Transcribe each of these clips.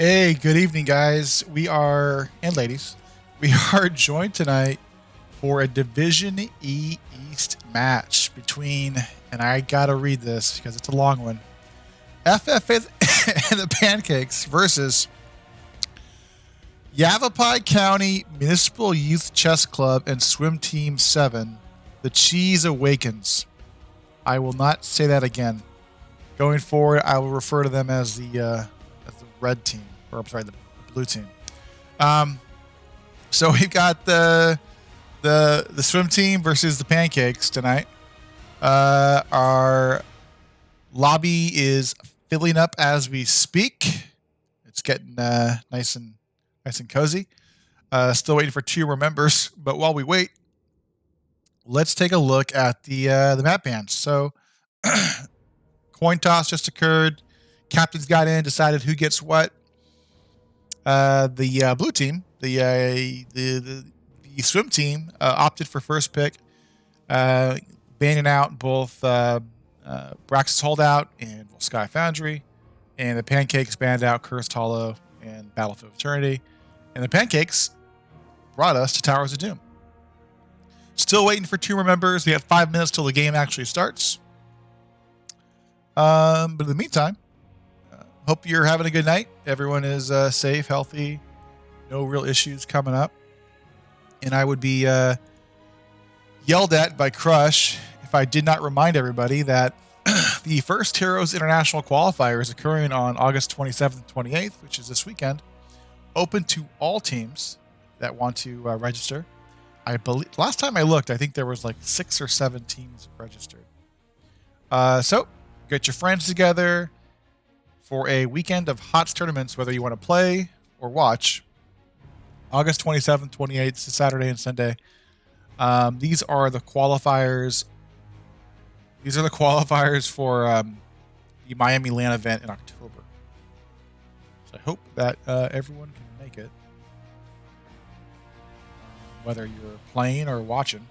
Hey, good evening, guys. And ladies, we are joined tonight for a Division E East match between, and I gotta read this because it's a long one, FFA and the Pancakes versus Yavapai County Municipal Youth Chess Club and Swim Team 7, TheCheeseAwakens. I will not say that again. Going forward, I will refer to them as the red team, or I'm sorry, the blue team. So we've got the swim team versus the Pancakes tonight. Our lobby is filling up as we speak. It's getting nice and cozy. Still waiting for 2 more members, but while we wait, let's take a look at the map bands. So coin toss just occurred. Captains got in, decided who gets what. The blue team, the swim team, opted for first pick, banning out both Brax's Holdout and Sky Foundry, and the Pancakes banned out Cursed Hollow and Battlefield of Eternity, and the Pancakes brought us to Towers of Doom. Still waiting for 2 more members. We have 5 minutes till the game actually starts. But in the meantime, hope you're having a good night. Everyone is safe, healthy, no real issues coming up. And I would be yelled at by Crush if I did not remind everybody that the first Heroes International qualifier is occurring on August 27th and 28th, which is this weekend, open to all teams that want to register. I believe last time I looked, I think there was like 6 or 7 teams registered. So get your friends together for a weekend of HOTS tournaments, whether you want to play or watch. August 27th, 28th, Saturday and Sunday. These are the qualifiers. These are the qualifiers for the Miami LAN event in October. So I hope that everyone can make it, whether you're playing or watching.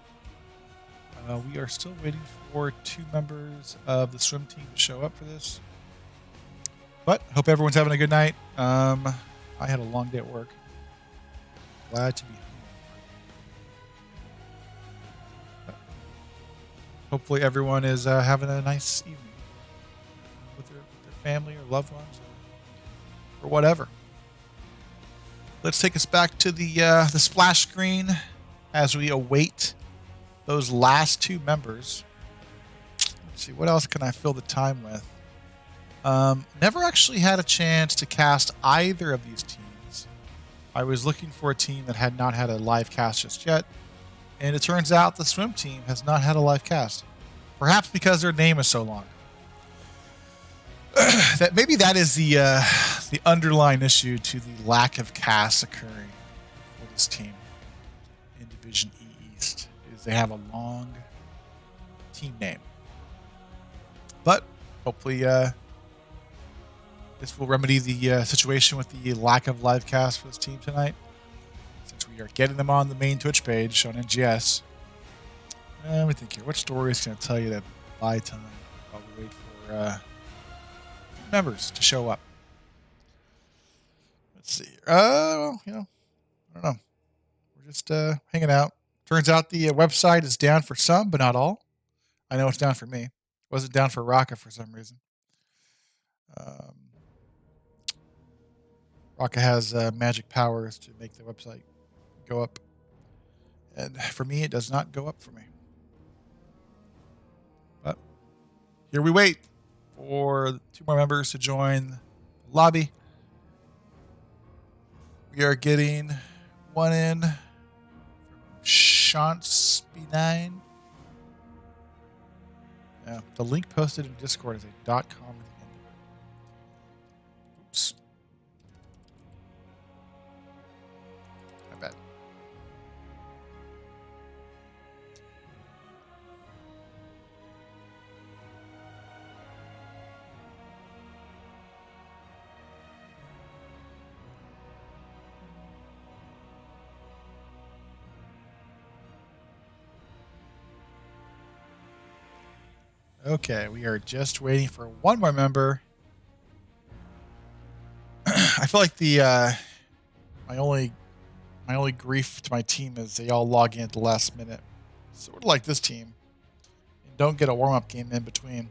We are still waiting for 2 members of the swim team to show up for this. But hope everyone's having a good night. I had a long day at work. Glad to be home. But hopefully everyone is having a nice evening with their family or loved ones or whatever. Let's take us back to the splash screen as we await those last 2 members. Let's see, what else can I fill the time with? Never actually had a chance to cast either of these teams. I was looking for a team that had not had a live cast just yet, and it turns out the swim team has not had a live cast. Perhaps because their name is so long. Maybe that is the underlying issue to the lack of casts occurring for this team in Division E East, is they have a long team name. But hopefully this will remedy the situation with the lack of live cast for this team tonight, since we are getting them on the main Twitch page on NGS. Let me think here. What story is going to tell you that buy time while we wait for members to show up? Let's see. I don't know. We're just hanging out. Turns out the website is down for some, but not all. I know it's down for me. It wasn't down for Raka for some reason. Raka has magic powers to make the website go up. And for me, it does not go up for me. But here we wait for 2 more members to join the lobby. We are getting one in from Shantspy9. Yeah, the link posted in Discord is a .com at the end of it. Oops. My bad. Okay, we are just waiting for 1 more member. I feel like the my only grief to my team is they all log in at the last minute, sort of like this team, and don't get a warm-up game in between.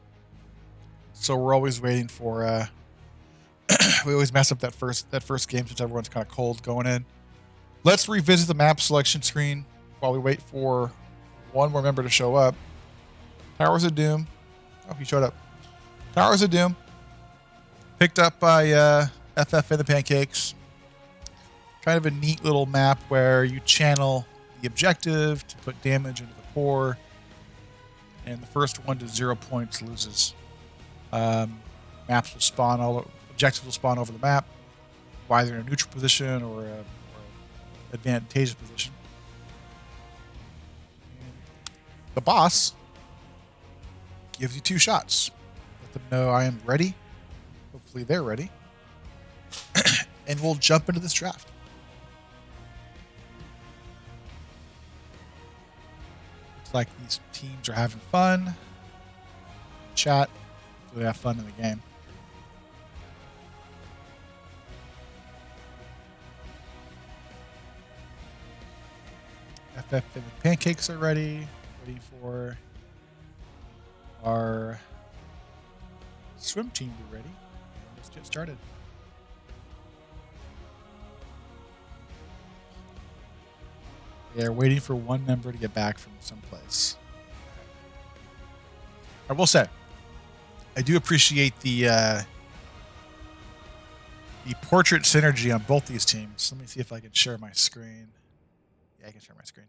So we're always waiting for. We always mess up that first game since everyone's kind of cold going in. Let's revisit the map selection screen while we wait for one more member to show up. Towers of Doom. Oh, he showed up. Towers of Doom. Picked up by FF and the Pancakes. Kind of a neat little map where you channel the objective to put damage into the core. And the first one to 0 points loses. Maps will spawn objectives will spawn over the map, either in a neutral position or an advantageous position. And the boss gives you 2 shots. Let them know I am ready. Hopefully they're ready. And we'll jump into this draft. Looks like these teams are having fun. Chat. Hopefully they have fun in the game. FF and the Pancakes are ready. Ready for our swim team to be ready. Let's get started. They're waiting for one member to get back from someplace. I will say, I do appreciate the portrait synergy on both these teams. Let me see if I can share my screen. Yeah, I can share my screen.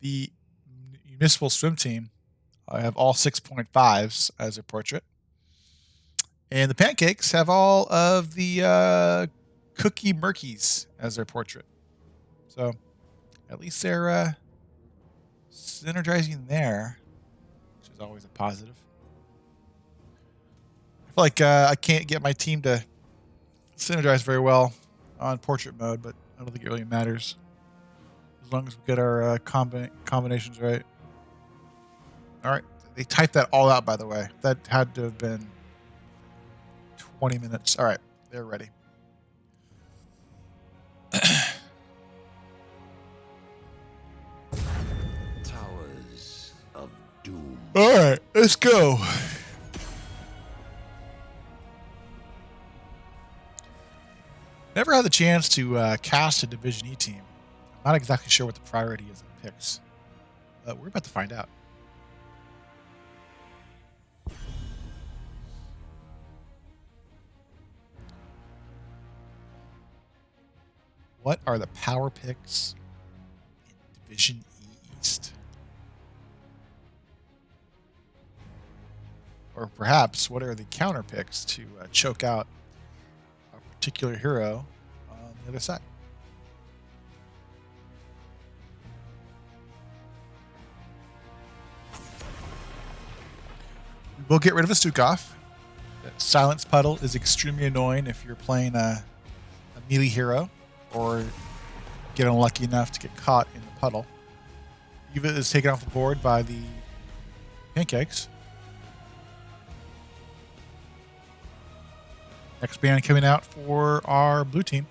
The municipal swim team, I have all 6.5s as a portrait. And the Pancakes have all of the Cookie Murkies as their portrait. So at least they're synergizing there, which is always a positive. I feel like I can't get my team to synergize very well on portrait mode, but I don't think it really matters as long as we get our combinations right. All right, they typed that all out, by the way. That had to have been 20 minutes. All right, they're ready. Towers of Doom. All right, let's go. Never had the chance to cast a Division E team. I'm not exactly sure what the priority is in picks, but we're about to find out. What are the power picks in Division E East? Or perhaps, what are the counter picks to choke out a particular hero on the other side? We'll get rid of a Stukov. That Silence Puddle is extremely annoying if you're playing a melee hero or get unlucky enough to get caught in the puddle. Eva is taken off the board by the Pancakes. Next band coming out for our blue team.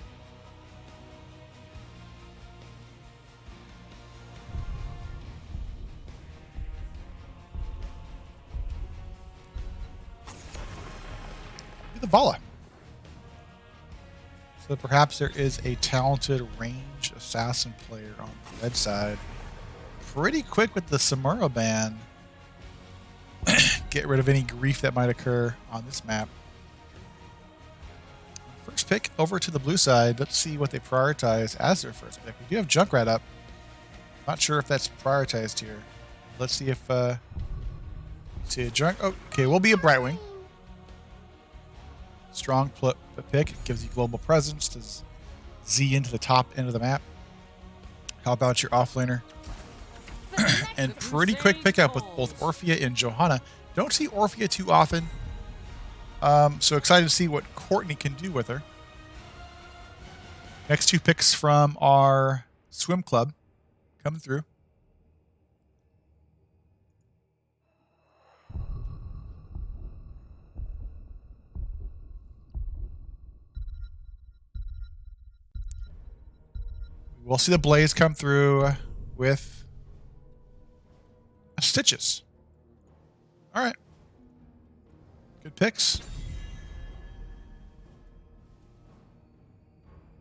The Vala. So perhaps there is a talented ranged assassin player on the red side. Pretty quick with the Samuro ban. Get rid of any grief that might occur on this map. First pick over to the blue side. Let's see what they prioritize as their first pick. We do have Junkrat up. Not sure if that's prioritized here. Let's see if see a Junk. Oh, okay, we'll be a Brightwing. Strong pick. It gives you global presence to Z into the top end of the map. How about your offlaner? And pretty quick pickup with both Orphea and Johanna. Don't see Orphea too often. So excited to see what Courtney can do with her. Next 2 picks from our swim club coming through. we'll see the Blaze come through with Stitches. All right. Good picks.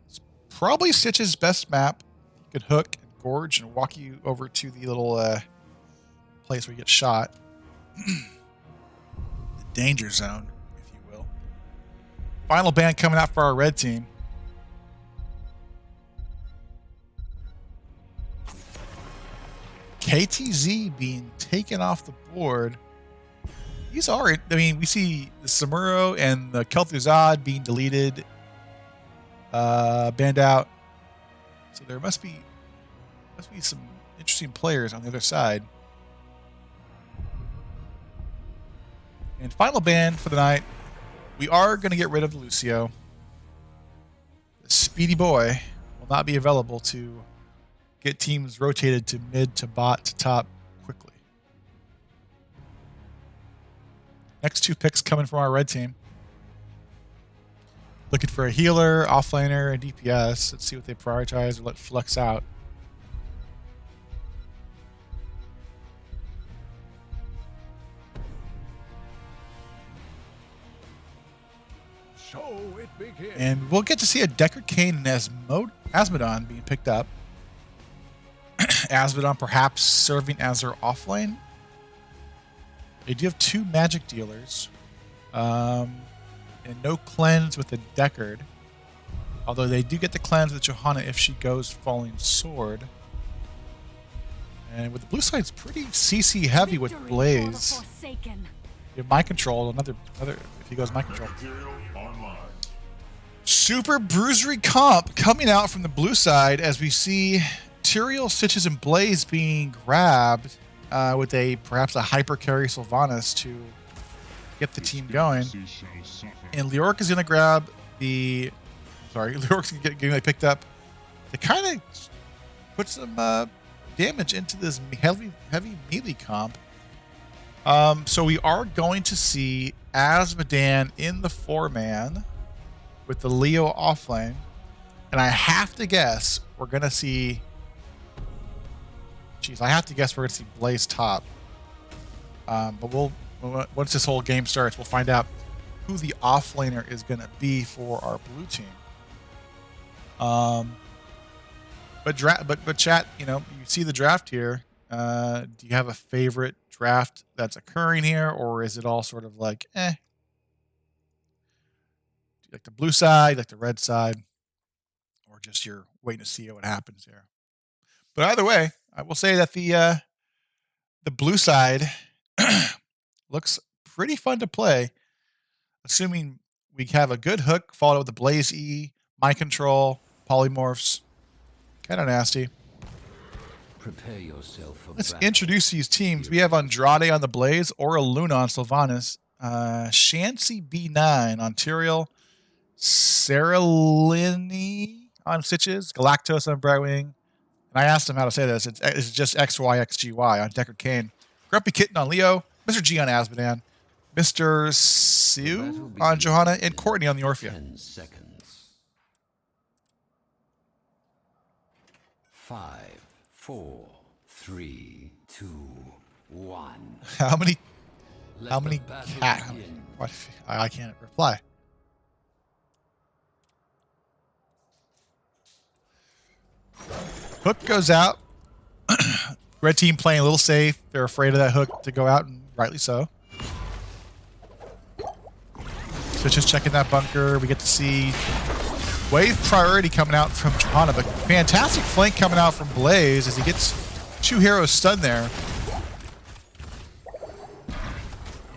It's probably Stitch's best map. He could hook and gorge and walk you over to the little place where you get shot. The danger zone, if you will. Final ban coming out for our red team. KTZ being taken off the board. These are, I mean, we see the Samuro and the Kel'Thuzad being deleted, banned out. So there must be some interesting players on the other side. And final ban for the night. We are going to get rid of Lucio. The speedy boy will not be available to get teams rotated to mid to bot to top quickly. Next two picks coming from our red team. Looking for a healer, offlaner, and DPS. Let's see what they prioritize or let flex out. So it begins. And we'll get to see a Deckard Cain and Asmodon being picked up. Asmodon perhaps serving as their offlane. They do have two magic dealers. And no cleanse with the Deckard. Although they do get the cleanse with Johanna if she goes Falling Sword. And with the blue side, it's pretty CC heavy with Blaze. You have Mind Control, another if he goes Mind Control. Super Bruisery comp coming out from the blue side as we see Tyrael, Stitches, and Blaze being grabbed with perhaps a hyper carry Sylvanas to get the team going. And Leoric is going to grab Leoric's getting picked up to kind of put some damage into this heavy melee comp. So we are going to see Asmodan in the 4-man with the Leo offlane. And I have to guess we're going to see... we're going to see Blaze top. But once this whole game starts, we'll find out who the offlaner is going to be for our blue team. But chat, you see the draft here. Do you have a favorite draft that's occurring here, or is it all sort of like, Do you like the blue side, like the red side, or just you're waiting to see what happens here? But either way, I will say that the blue side looks pretty fun to play, assuming we have a good hook followed with the Blaze E, Mind Control, Polymorphs. Kind of nasty. Prepare yourself for Let's battle. introduce these teams. We have Andrade on the Blaze, Aura Luna on Sylvanas, Shancy B9 on Tyrael, Saralini on Stitches, Galactos on Brightwing. And I asked him how to say this. It's just XYXGY on Deckard Cain. Grumpy Kitten on Leo, Mr. G on Asmodan, Mr. Sue on Johanna, and Courtney on the Orphea. 10 seconds. 5, 4, 3, 2, 1. How many Let the battle begin. I can't reply. Hook goes out. Red team playing a little safe. They're afraid of that hook to go out, and rightly so. So just checking that bunker. We get to see wave priority coming out from Johanna, but fantastic flank coming out from Blaze as he gets two heroes stunned there.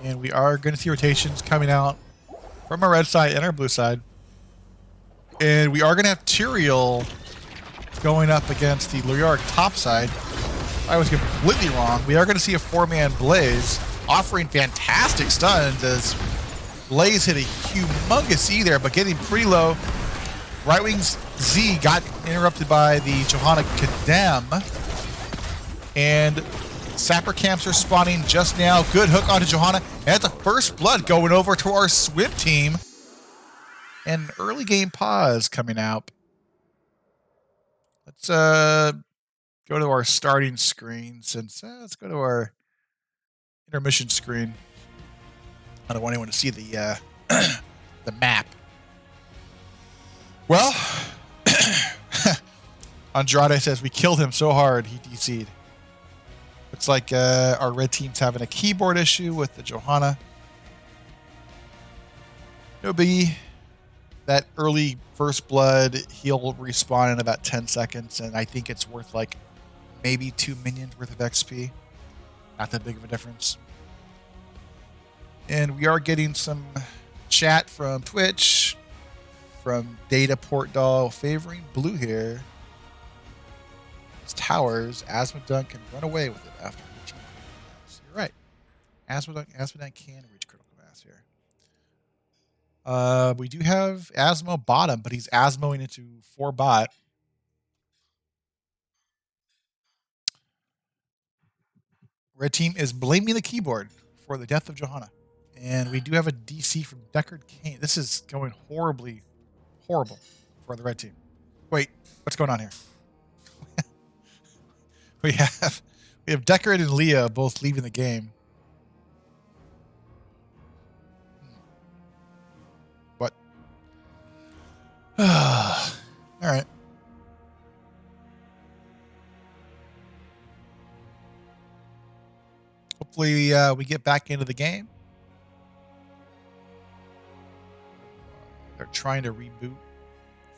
And we are going to see rotations coming out from our red side and our blue side. And we are going to have Tyrael going up against the Leoric top side. I was completely wrong. We are going to see a 4-man Blaze offering fantastic stuns as Blaze hit a humongous E there, but getting pretty low. Right Wing's Z got interrupted by the Johanna Kadem. And Sapper camps are spawning just now. Good hook onto Johanna. And that's a first blood going over to our swim team. And early game pause coming out. Let's go to our starting screen since let's go to our intermission screen. I don't want anyone to see the the map. Well, Andrade says we killed him so hard he DC'd. Looks like our red team's having a keyboard issue with the Johanna. No biggie. That early first blood, he'll respawn in about 10 seconds, and I think it's worth like maybe 2 minions worth of XP. Not that big of a difference. And we are getting some chat from Twitch, from Data Port Doll favoring blue here. It's towers. Asmodunk can run away with it after reaching critical mass. You're right. Asmodunk can reach critical mass here. We do have Asmo bottom, but he's Asmoing into 4 bot. Red team is blaming the keyboard for the death of Johanna. And we do have a DC from Deckard Kane. This is going horrible for the red team. Wait, what's going on here? we have Deckard and Leah both leaving the game. What? All right. Hopefully we get back into the game. They're trying to reboot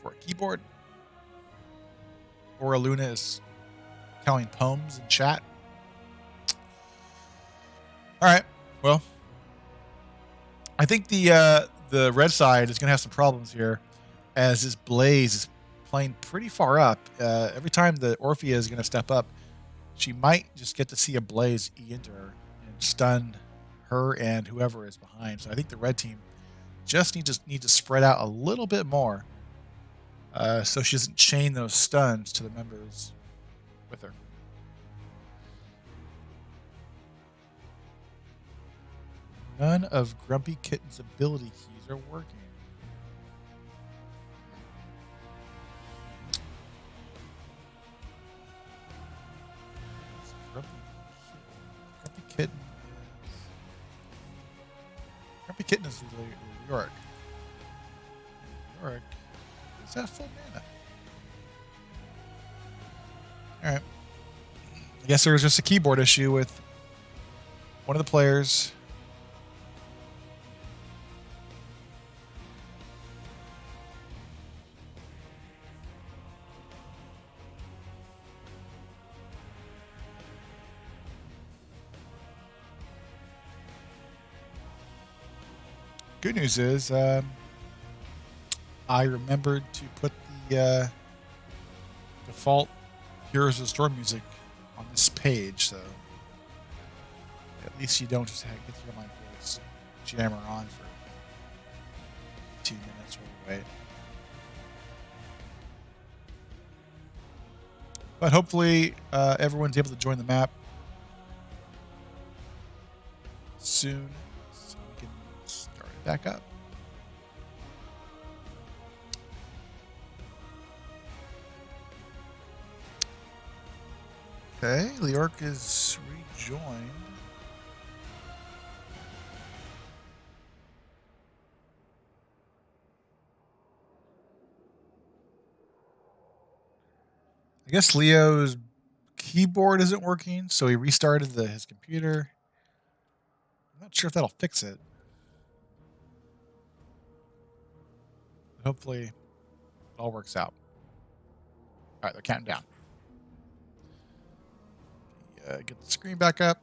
for a keyboard. Or Luna is telling poems in chat. All right. Well, I think the red side is going to have some problems here, as this Blaze is playing pretty far up. Every time the Orphea is going to step up, she might just get to see a Blaze E into her and stun her and whoever is behind. So I think the red team just need to spread out a little bit more, so she doesn't chain those stuns to the members with her. None of Grumpy Kitten's ability keys are working. Grumpy Kitten is York. York is that full mana? All right. I guess there was just a keyboard issue with one of the players. Good news is I remembered to put the default Heroes of the Storm music on this page, so at least you don't just get to hear my voice jammer on for 2 minutes while we wait. But hopefully everyone's able to join the map soon, so we can start it back up. Okay, Leork is rejoined. I guess Leo's keyboard isn't working, so he restarted his computer. I'm not sure if that'll fix it. But hopefully it all works out. All right, they're counting down. Get the screen back up.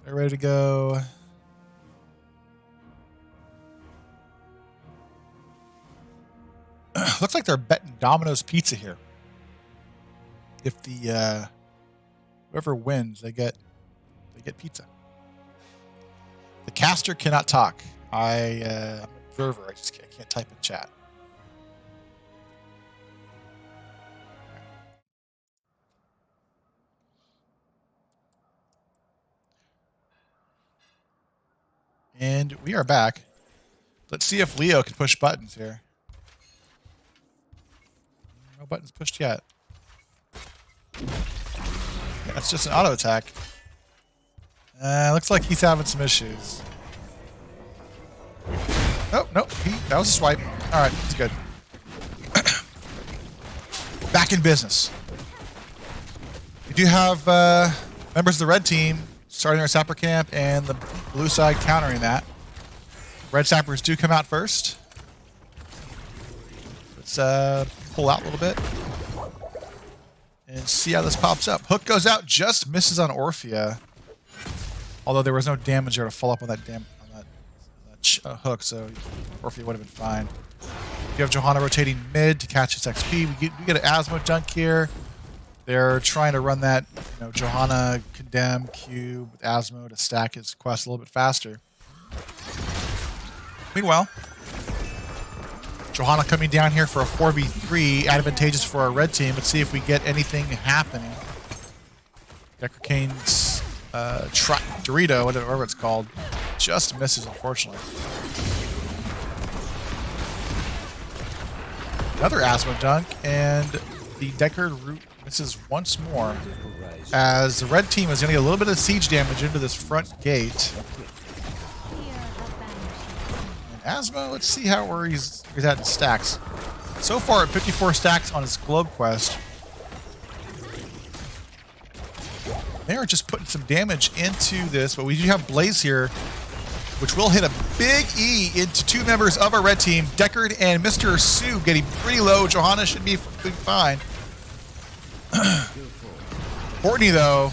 They're ready to go. Looks like they're betting Domino's Pizza here. If the whoever wins, they get pizza. The caster cannot talk. I'm an observer. I can't type in chat. And we are back. Let's see if Leo can push buttons here. No buttons pushed yet. Yeah, that's just an auto attack. Looks like he's having some issues. Oh, no. That was a swipe. All right, it's good. Back in business. We do have members of the red team starting our sapper camp and the blue side countering that. Red sappers do come out first. Let's pull out a little bit and see how this pops up. Hook goes out, just misses on Orphea. Although there was no damage there to follow up on that hook, so Orphea would have been fine. You have Johanna rotating mid to catch his XP. We get an Asmo dunk here. They're trying to run that, Johanna condemn Q with Asmo to stack his quest a little bit faster. Meanwhile, Johanna coming down here for a 4v3, advantageous for our red team. Let's see if we get anything happening. Decker Kane's Dorito, whatever it's called, just misses, unfortunately. Another Asmo dunk, and the Decker root misses once more, as the red team is going to get a little bit of siege damage into this front gate. And Asmo, let's see where he's at in stacks. So far at 54 stacks on his globe quest. They are just putting some damage into this, but we do have Blaze here, which will hit a big E into two members of our red team. Deckard and Mr. Sue getting pretty low. Johanna should be fine. Courtney, though,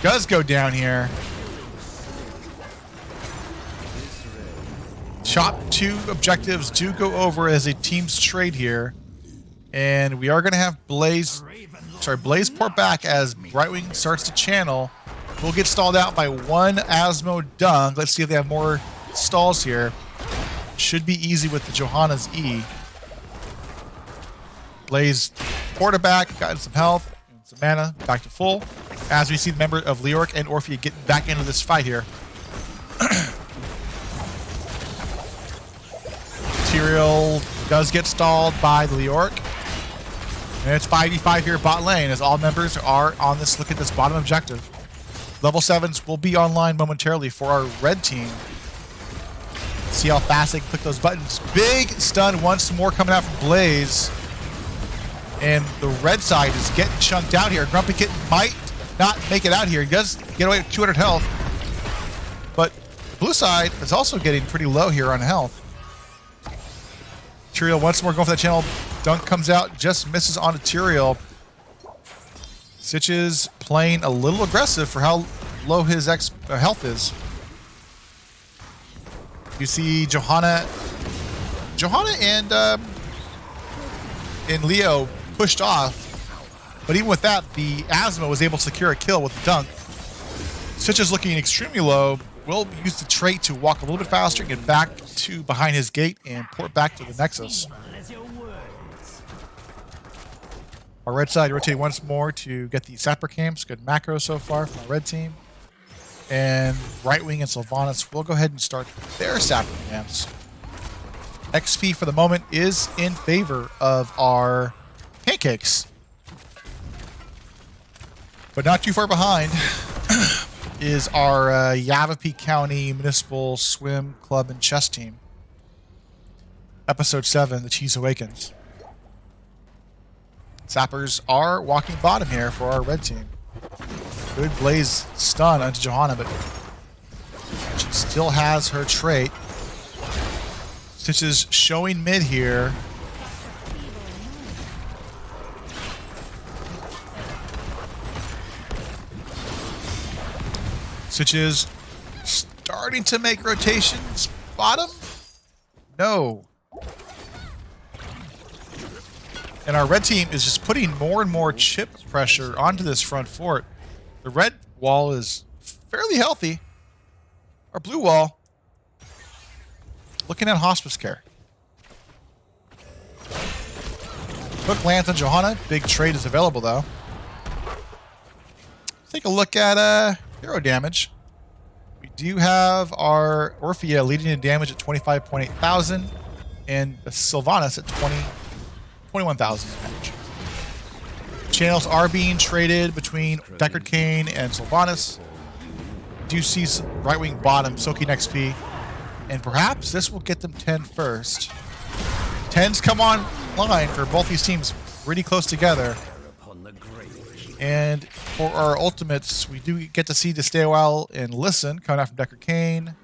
does go down here. Top two objectives do go over as a team's trade here. And we are going to have Blaze port back as Brightwing starts to channel. We'll get stalled out by one Asmo dunk. Let's see if they have more stalls here. Should be easy with the Johanna's E. Blaze porta back, gotten some health, and some mana, back to full. As we see the member of Leoric and Orphea getting back into this fight here. Material does get stalled by the Leoric. And it's 5v5 here bot lane as all members are on this. Look at this bottom objective. Level 7s will be online momentarily for our red team. See how fast they can click those buttons. Big stun once more coming out from Blaze. And the red side is getting chunked out here. Grumpy Kitten might not make it out here. He does get away with 200 health. But the blue side is also getting pretty low here on health. Tyrael once more going for that channel. Dunk comes out, just misses on Tyrael. Stitches playing a little aggressive for how low his health is. You see Johanna and Leo pushed off, but even with that, the Asmo was able to secure a kill with the dunk. Stitches looking extremely low. Will use the trait to walk a little bit faster, get back to behind his gate, and port back to the Nexus. Our red side rotating once more to get the sapper camps. Good macro so far from our red team. And Brightwing and Sylvanas will go ahead and start their sapper camps. XP for the moment is in favor of our Pancakes. But not too far behind is our Yavapai County Municipal Swim Club and Chess Team. Episode 7, TheCheeseAwakens. Sappers are walking bottom here for our red team. Good Blaze stun onto Johanna, but she still has her trait. Stitches showing mid here. Stitches starting to make rotations. Bottom? No. And our red team is just putting more and more chip pressure onto this front fort. The red wall is fairly healthy. Our blue wall, looking at hospice care. Hook lands on Johanna. Big trade is available, though. Take a look at hero damage. We do have our Orphea leading in damage at 25.8 thousand, and Sylvanas at 21,000 damage. Channels are being traded between Deckard Cain and Sylvanas. Do see some right-wing bottom soaking XP, and perhaps this will get them 10 first. 10s come online for both these teams pretty close together. And for our ultimates, we do get to see the Stay a While and Listen coming out from Deckard Cain,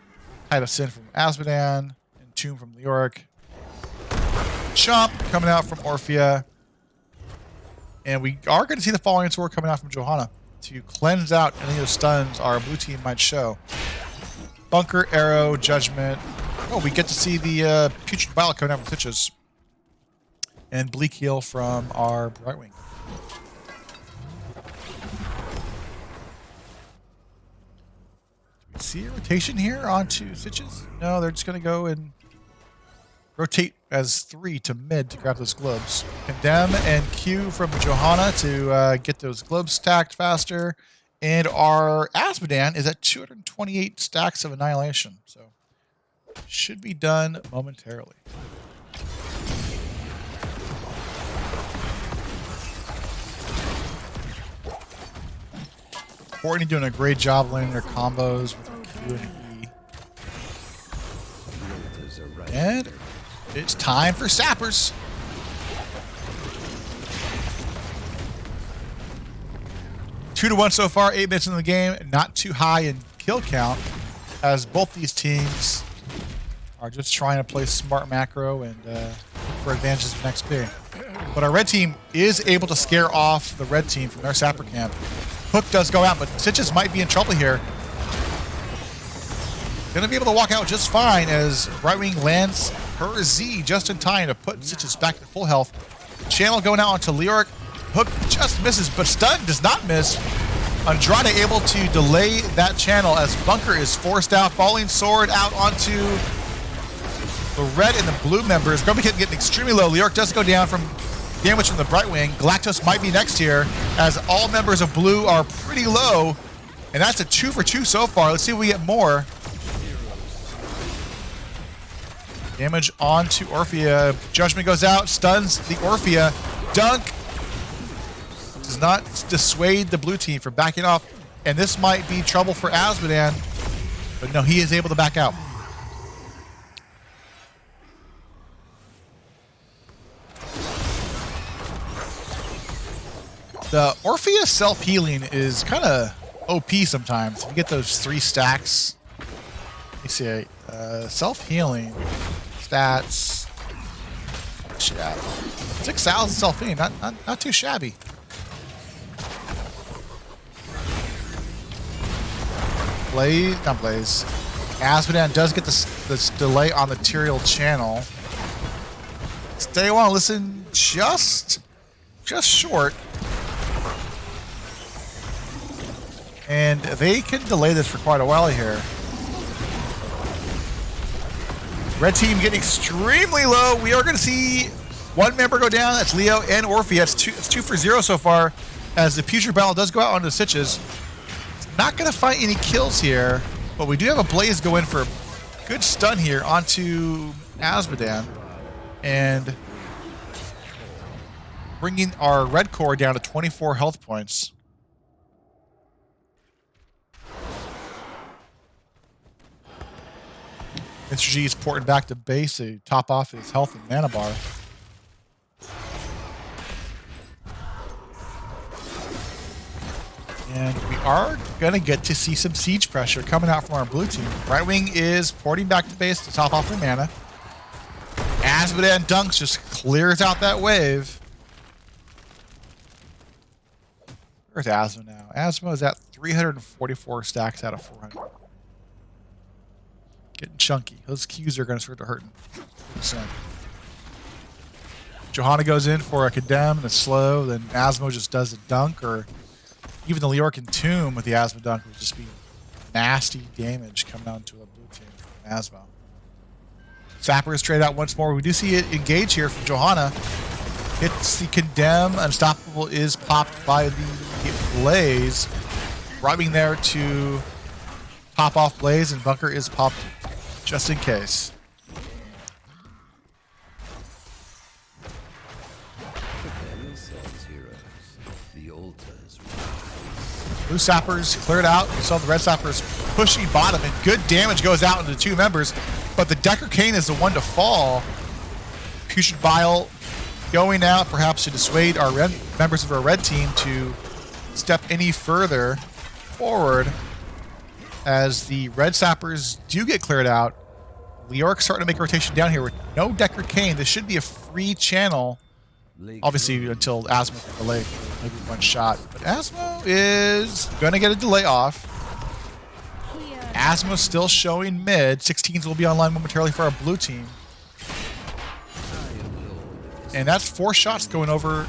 Tide of Sin from Azmodan, and Tomb from Leoric. Chomp coming out from Orphea. And we are going to see the Falling Sword coming out from Johanna to cleanse out any of the stuns our blue team might show. Bunker, Arrow, Judgment. Oh, we get to see the Putrid Bile coming out from Stitches. And Bleak Heal from our Brightwing. Do we see a rotation here onto Stitches? No, they're just going to go and rotate as 3 to mid to grab those globes. Condemn and Q from Johanna to get those globes stacked faster. And our Azmodan is at 228 stacks of Annihilation. So should be done momentarily. Courtney doing a great job landing their combos with Q and E. And it's time for Sappers. Two to 1 so far, 8 minutes in the game. Not too high in kill count, as both these teams are just trying to play smart macro and for advantages of XP. But our red team is able to scare off the red team from their Sapper camp. Hook does go out, but Stitches might be in trouble here. Gonna be able to walk out just fine as Brightwing lands her Z just in time to put Stitches back to full health. Channel going out onto Leoric. Hook just misses, but stun does not miss. Andrade able to delay that channel as Bunker is forced out. Falling Sword out onto the red and the blue members. Grumpy Kitten getting extremely low. Leoric does go down from damage from the Brightwing. Galactus might be next here as all members of blue are pretty low. And that's a 2 for 2 so far. Let's see if we get more. Damage onto Orphea. Judgment goes out, stuns the Orphea. Dunk does not dissuade the blue team from backing off. And this might be trouble for Azmodan. But no, he is able to back out. The Orphea self-healing is kind of OP sometimes. If you get those 3 stacks. Let me see. Self-healing stats. Yeah. 6,000 self-healing. Not too shabby. Not Blaze. Azmodan does get this delay on the Tyrael channel. Stay a while, listen just short. And they can delay this for quite a while here. Red team getting extremely low. We are going to see one member go down. That's Leo and Orphea. It's 2 for 0 so far as the Putrid Battle does go out onto the Stitches. Not going to find any kills here, but we do have a Blaze go in for a good stun here onto Azmodan and bringing our red core down to 24 health points. Mr. G is porting back to base to top off his health and mana bar. And we are going to get to see some siege pressure coming out from our blue team. Brightwing is porting back to base to top off their mana. Azmodan dunks just clears out that wave. Where's Asmo now? Asmo is at 344 stacks out of 400. Getting chunky. Those Qs are going to start to hurt him. Johanna goes in for a condemn and a slow. Then Asmo just does a dunk, or even the Leoric and Tomb with the Asmo dunk would just be nasty damage coming out into a blue team from Asmo. Sapper is traded out once more. We do see it engage here from Johanna. Hits the condemn. Unstoppable is popped by the Blaze. Robbing there to pop off Blaze, and Bunker is popped just in case. Blue Sappers cleared out. You saw the Red Sappers pushing bottom, and good damage goes out into 2 members, but the Decker Cane is the one to fall. Putrid Bile going out, perhaps to dissuade our members of our red team to step any further forward. As the Red Sappers do get cleared out, Leoric's starting to make a rotation down here with no Decker Cane. This should be a free channel, obviously until Asmo can delay maybe 1 shot. But Asmo is going to get a delay off. Asmo's still showing mid. 16s will be online momentarily for our blue team. And that's 4 shots going over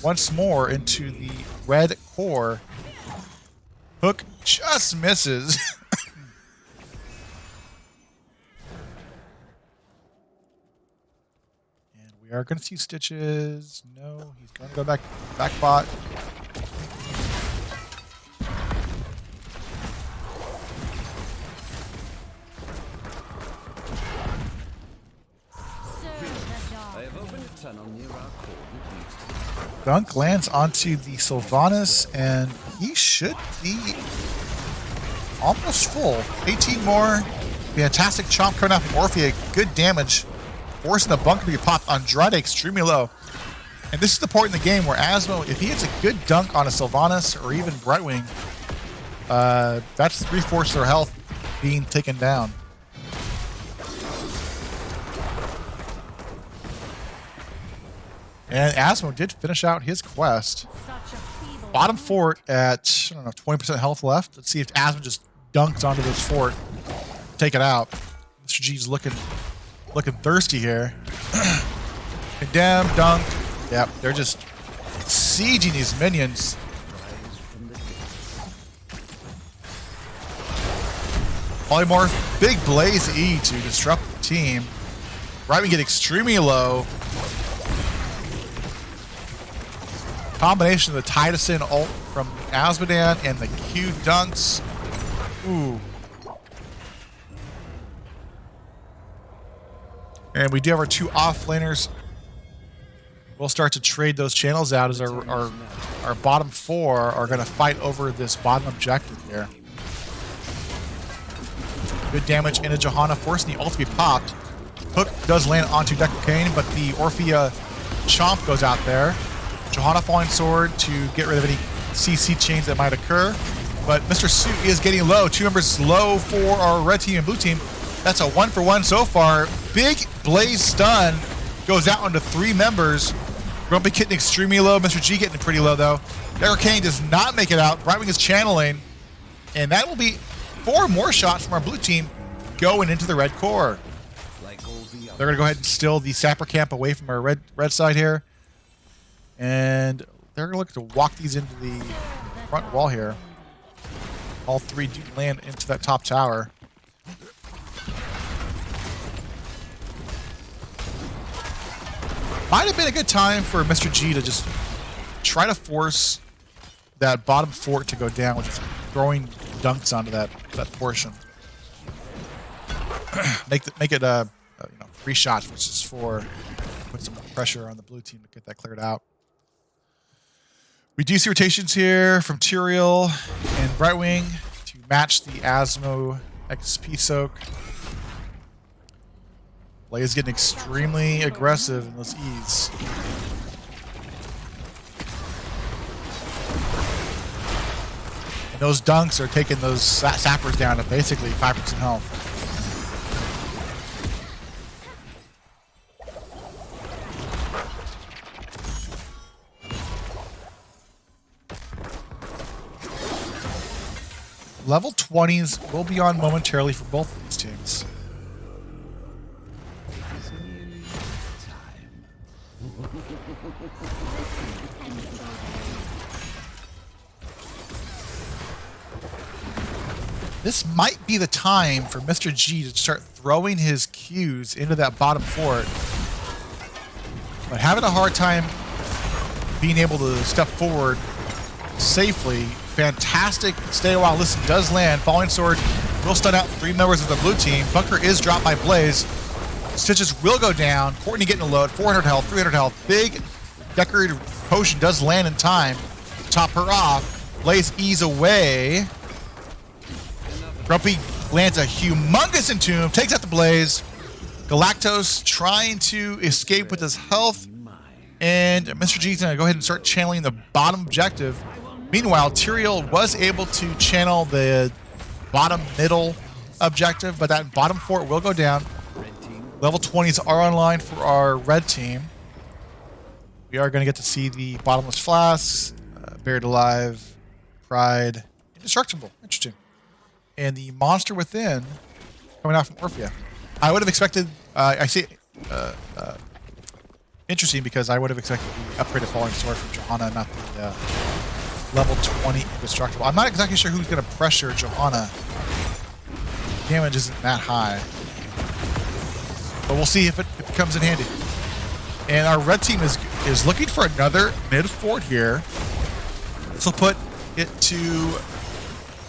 once more into the red core. Hook just misses. And we are going to see Stitches. No, he's going to go back bot. Dunk lands onto the Sylvanas, and he should be almost full. 18 more. Fantastic chomp coming out from Orphea. Good damage. Forcing the bunker to be popped. Andrade extremely low. And this is the part in the game where Asmo, if he hits a good dunk on a Sylvanas or even Brightwing, that's 3/4 of their health being taken down. And Asmo did finish out his quest. Bottom fort at, I don't know, 20% health left. Let's see if Asmo just dunks onto this fort. Take it out. Mr. G's looking thirsty here. Condemn, dunk. Yep, they're just sieging these minions. Polymorph, big Blaze E to disrupt the team. Right, we get extremely low. Combination of the Tituson ult from Asmodan and the Q dunks. Ooh. And we do have our 2 offlaners. We'll start to trade those channels out as our bottom 4 are going to fight over this bottom objective here. Good damage into Johanna, forcing the ult to be popped. Hook does land onto Decker Cane, but the Orphea Chomp goes out there. Johanna Falling Sword to get rid of any CC chains that might occur. But Mr. Suit is getting low. 2 members low for our red team and blue team. That's a 1-for-1 so far. Big Blaze stun goes out onto 3 members. Grumpy Kitten extremely low. Mr. G getting pretty low though. Decker Cane does not make it out. Brightwing is channeling. And that will be 4 more shots from our blue team going into the red core. They're going to go ahead and steal the Sapper Camp away from our red side here. And they're going to look to walk these into the front wall here. All 3 do land into that top tower. Might have been a good time for Mr. G to just try to force that bottom fort to go down with just throwing dunks onto that portion. make it 3 shots versus 4. Put some pressure on the blue team to get that cleared out. We do see rotations here from Tyrael and Brightwing to match the Asmo XP soak. Blaze is getting extremely aggressive in those E's. And those dunks are taking those sappers down to basically 5% health. Level 20s will be on momentarily for both of these teams. This might be the time for Mr. G to start throwing his Qs into that bottom fort. But having a hard time being able to step forward safely. Fantastic stay a while. Listen, does land. Falling Sword will stun out 3 members of the blue team. Bunker is dropped by Blaze. Stitches will go down. Courtney getting a load. 400 health, 300 health. Big decorated potion does land in time. Top her off. Blaze ease away. Grumpy lands a humongous entomb. Takes out the Blaze. Galactos trying to escape with his health. And Mr. G's going to go ahead and start channeling the bottom objective. Meanwhile, Tyrael was able to channel the bottom middle objective, but that bottom fort will go down. Level 20s are online for our red team. We are going to get to see the bottomless flasks, buried alive, pride, indestructible. Interesting. And the monster within coming out from Orphea. I would have expected, I say, interesting because I would have expected the upgraded falling sword from Johanna, not the level 20 indestructible. I'm not exactly sure who's going to pressure Johanna. Damage isn't that high. But we'll see if it comes in handy. And our red team is looking for another mid fort here. This will put it to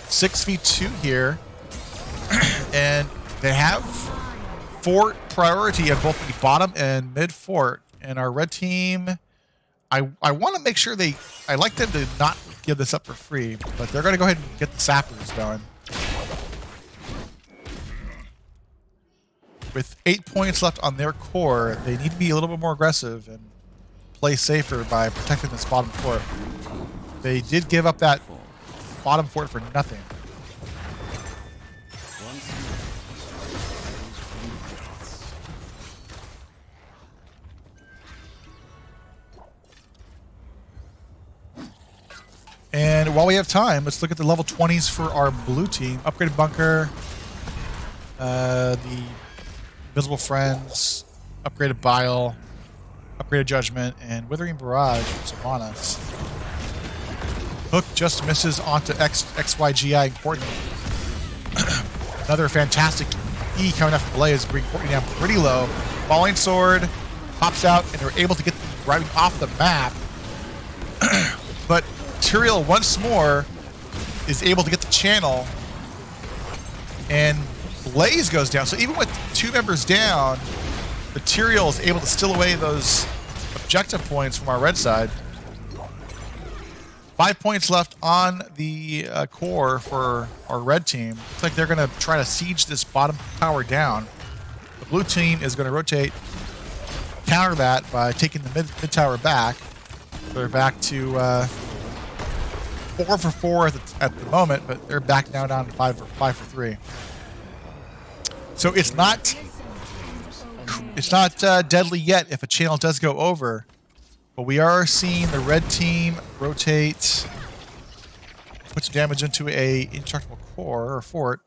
6v2 here. And they have fort priority at both the bottom and mid fort. And our red team, I want to make sure I like them to not give this up for free, but they're going to go ahead and get the sappers going. With 8 points left on their core, they need to be a little bit more aggressive and play safer by protecting this bottom fort. They did give up that bottom fort for nothing. And while we have time, let's look at the level 20s for our blue team. Upgraded Bunker, the Invisible Friends, upgraded Bile, upgraded Judgment, and Withering Barrage from Sylvanas. Hook just misses onto XYGI and Courtney. Another fantastic E coming off from Blaze, bringing Courtney down pretty low. Falling Sword pops out, and they're able to get them driving off the map. But Tyrael once more is able to get the channel, and Blaze goes down. So even with 2 members down, the Tyrael is able to steal away those objective points from our red side. 5 points left on the core for our red team. Looks like they're going to try to siege this bottom tower down. The blue team is going to rotate, counter that by taking the mid tower back. They're back to 4 for 4 at the moment, but they're back now down to 5 for 3. So it's not deadly yet if a channel does go over, but we are seeing the red team rotate, put some damage into a indestructible core or fort,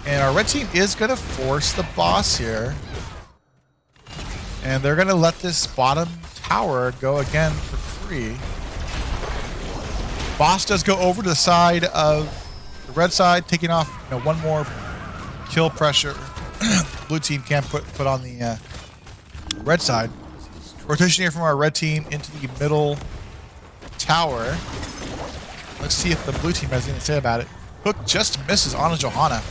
and our red team is going to force the boss here, and they're going to let this bottom tower go again for free. Boss does go over to the side of the red side, taking off one more kill pressure. Blue team can put on the red side. Rotation here from our red team into the middle tower. Let's see if the blue team has anything to say about it. Hook just misses on a Johanna.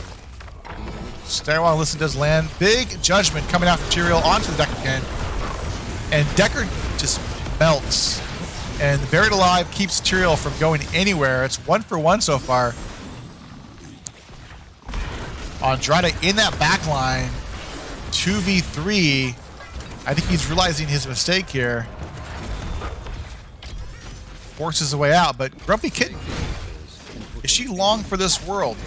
Stay while listen does land. Big judgment coming out from Tyrael onto the Decker again. And Decker just melts. And the Buried Alive keeps Tyrael from going anywhere. It's 1 for 1 so far. Andrade in that back line. 2v3. I think he's realizing his mistake here. Forces a way out, but Grumpy Kitten, is she long for this world?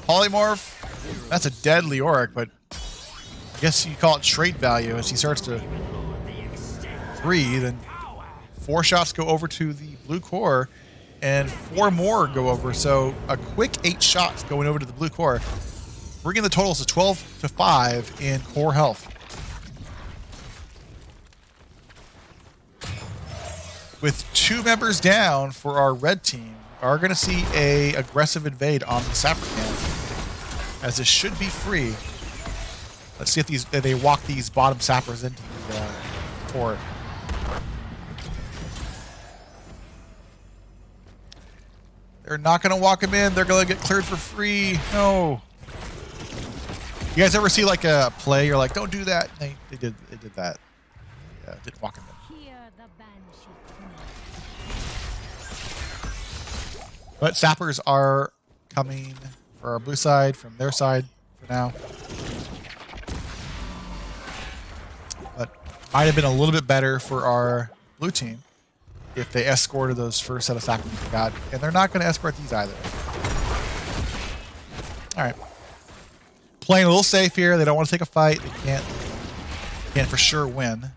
Polymorph, that's a deadly Auric, but I guess you call it trait value as he starts to breathe, and 4 shots go over to the blue core, and 4 more go over, so a quick 8 shots going over to the blue core, bringing the totals to 12 to 5 in core health. With 2 members down for our red team, are going to see a aggressive invade on the Sapper camp, as it should be free. Let's see if they walk these bottom Sappers into the fort. They're not going to walk them in. They're going to get cleared for free. No. You guys ever see like a play? You're like, don't do that. And they did that. Yeah, didn't walk in them. But sappers are coming for our blue side from their side for now. But might have been a little bit better for our blue team if they escorted those first set of sappers we got. And they're not going to escort these either. All right. Playing a little safe here. They don't want to take a fight. They can't for sure win.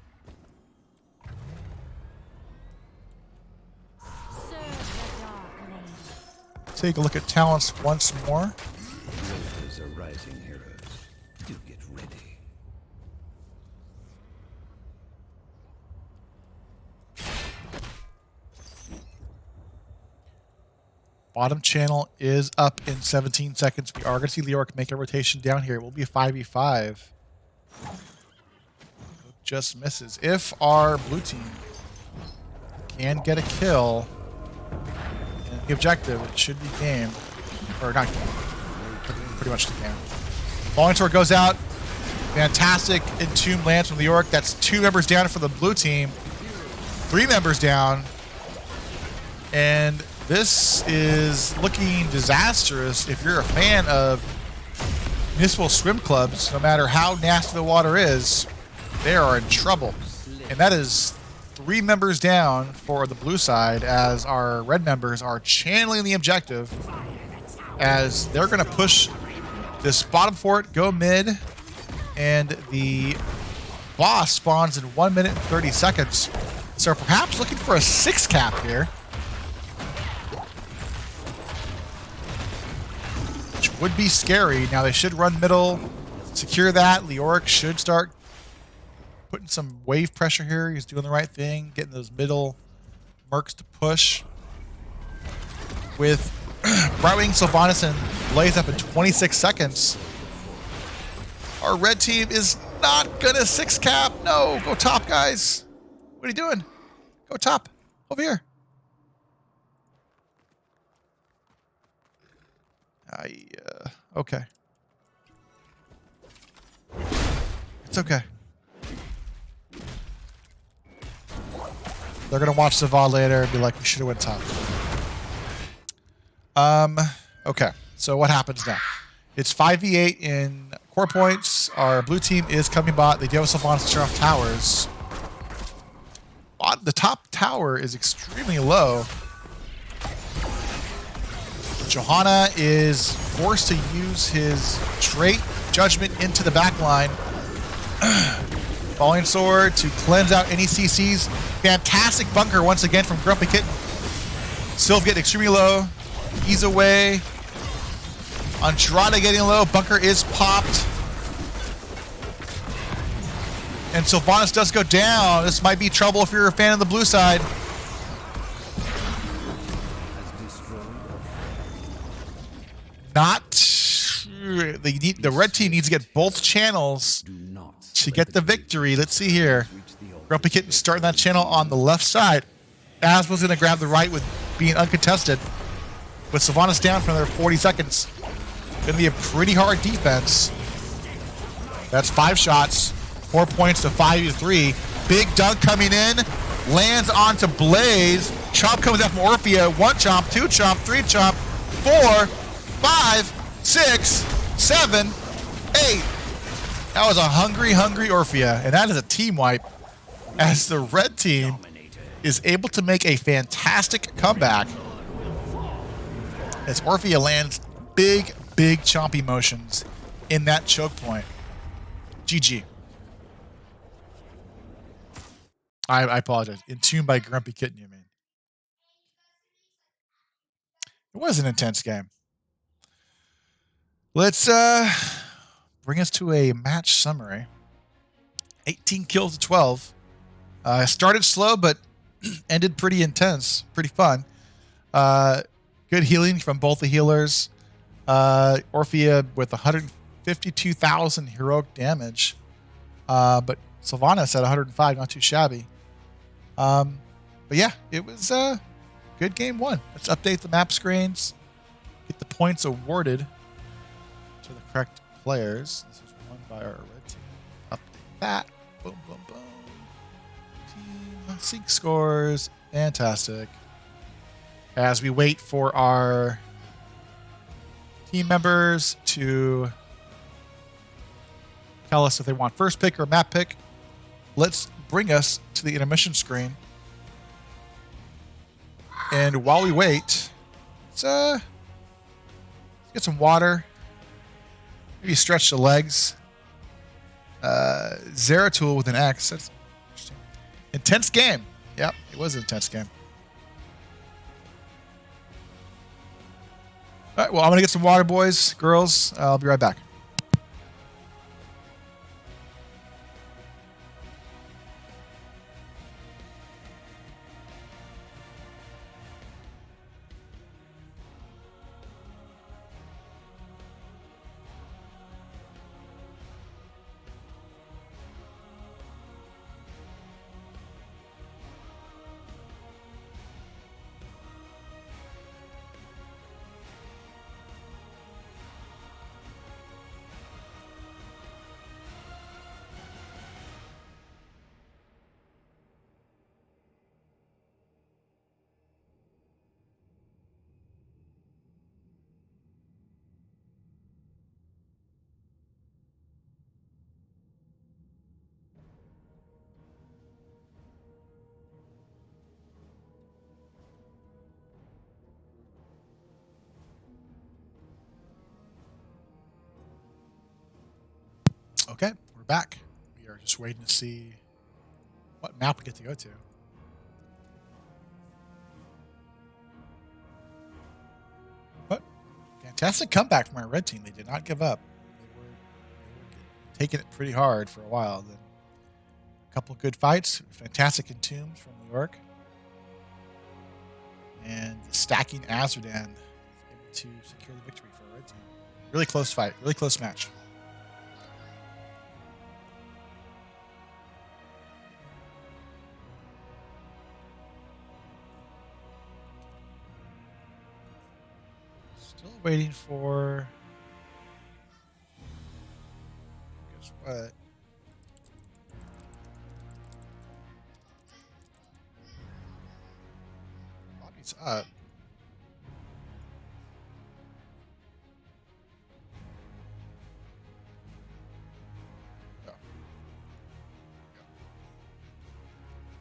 Take a look at talents once more. Those are rising heroes. Do get ready. Bottom channel is up in 17 seconds. We are going to see Leoric make a rotation down here. It will be a 5v5. Just misses. If our blue team can get a kill in the objective, it should be game. Or not game. Pretty much the game. Falling Sword goes out. Fantastic Entomb lands from Leoric. That's 2 members down for the blue team. 3 members down. And this is looking disastrous if you're a fan of municipal swim clubs. No matter how nasty the water is, they are in trouble. And that is 3 members down for the blue side as our red members are channeling the objective as they're going to push this bottom fort, go mid, and the boss spawns in 1 minute and 30 seconds. So perhaps looking for a 6 cap here. Which would be scary. Now they should run middle, secure that. Leoric should start putting some wave pressure here. He's doing the right thing, getting those middle mercs to push. With Brightwing, Sylvanas, and Blaze up in 26 seconds. Our red team is not gonna 6 cap. No, go top, guys. What are you doing? Go top. Over here. Okay. It's okay. They're gonna watch the VOD later and be like, we should have went top. Okay. So what happens now? It's 5v8 in core points. Our blue team is coming bot. They do have Sylvanas to start off towers. The top tower is extremely low. Johanna is forced to use his trait Judgment into the back line. Falling Sword to cleanse out any CCs. Fantastic bunker once again from Grumpy Kitten. Sylv getting extremely low. He's away. Andrade getting low. Bunker is popped. And Sylvanas does go down. This might be trouble if you're a fan of the blue side. Not. The red team needs to get both channels to get the victory. Let's see here. Grumpy Kitten starting that channel on the left side. Asmo's going to grab the right with being uncontested. With Sylvanas down for another 40 seconds. Going to be a pretty hard defense. That's 5 shots. 4 points to 5-3. Big dunk coming in. Lands onto Blaze. Chomp comes out from Orphea. 1 chomp, 2 chomp, 3 chomp, 4, 5, 6, 7, 8. That was a hungry Orphea. And that is a team wipe. As the red team is able to make a fantastic comeback. As Orphea lands big chompy motions in that choke point. GG. I apologize. Entombed by Grumpy Kitten, you mean? It was an intense game. Let's bring us to a match summary. 18 kills to 12. Started slow, but ended pretty intense. Pretty fun. Good healing from both the healers. Orphea with 152,000 heroic damage. But Sylvanas at 105, not too shabby. But yeah, it was a good game 1. Let's update the map screens. Get the points awarded to the correct players. This is by our red team. Update that. Boom, boom, boom. Team sync scores. Fantastic. As we wait for our team members to tell us if they want first pick or map pick, let's bring us to the intermission screen. And while we wait, let's get some water. Maybe stretch the legs. Zeratul with an X. That's interesting. Intense game. Yep, it was an intense game. All right, well, I'm going to get some water, boys, girls. I'll be right back. Okay, we're back. We are just waiting to see what map we get to go to. But fantastic comeback from our red team. They did not give up. They were taking it pretty hard for a while. Then a couple of good fights. Fantastic entombs from New York. And stacking Azerdan is able to secure the victory for our red team. Really close fight. Really close match. Still waiting for. Guess what? Lobby's up. Oh.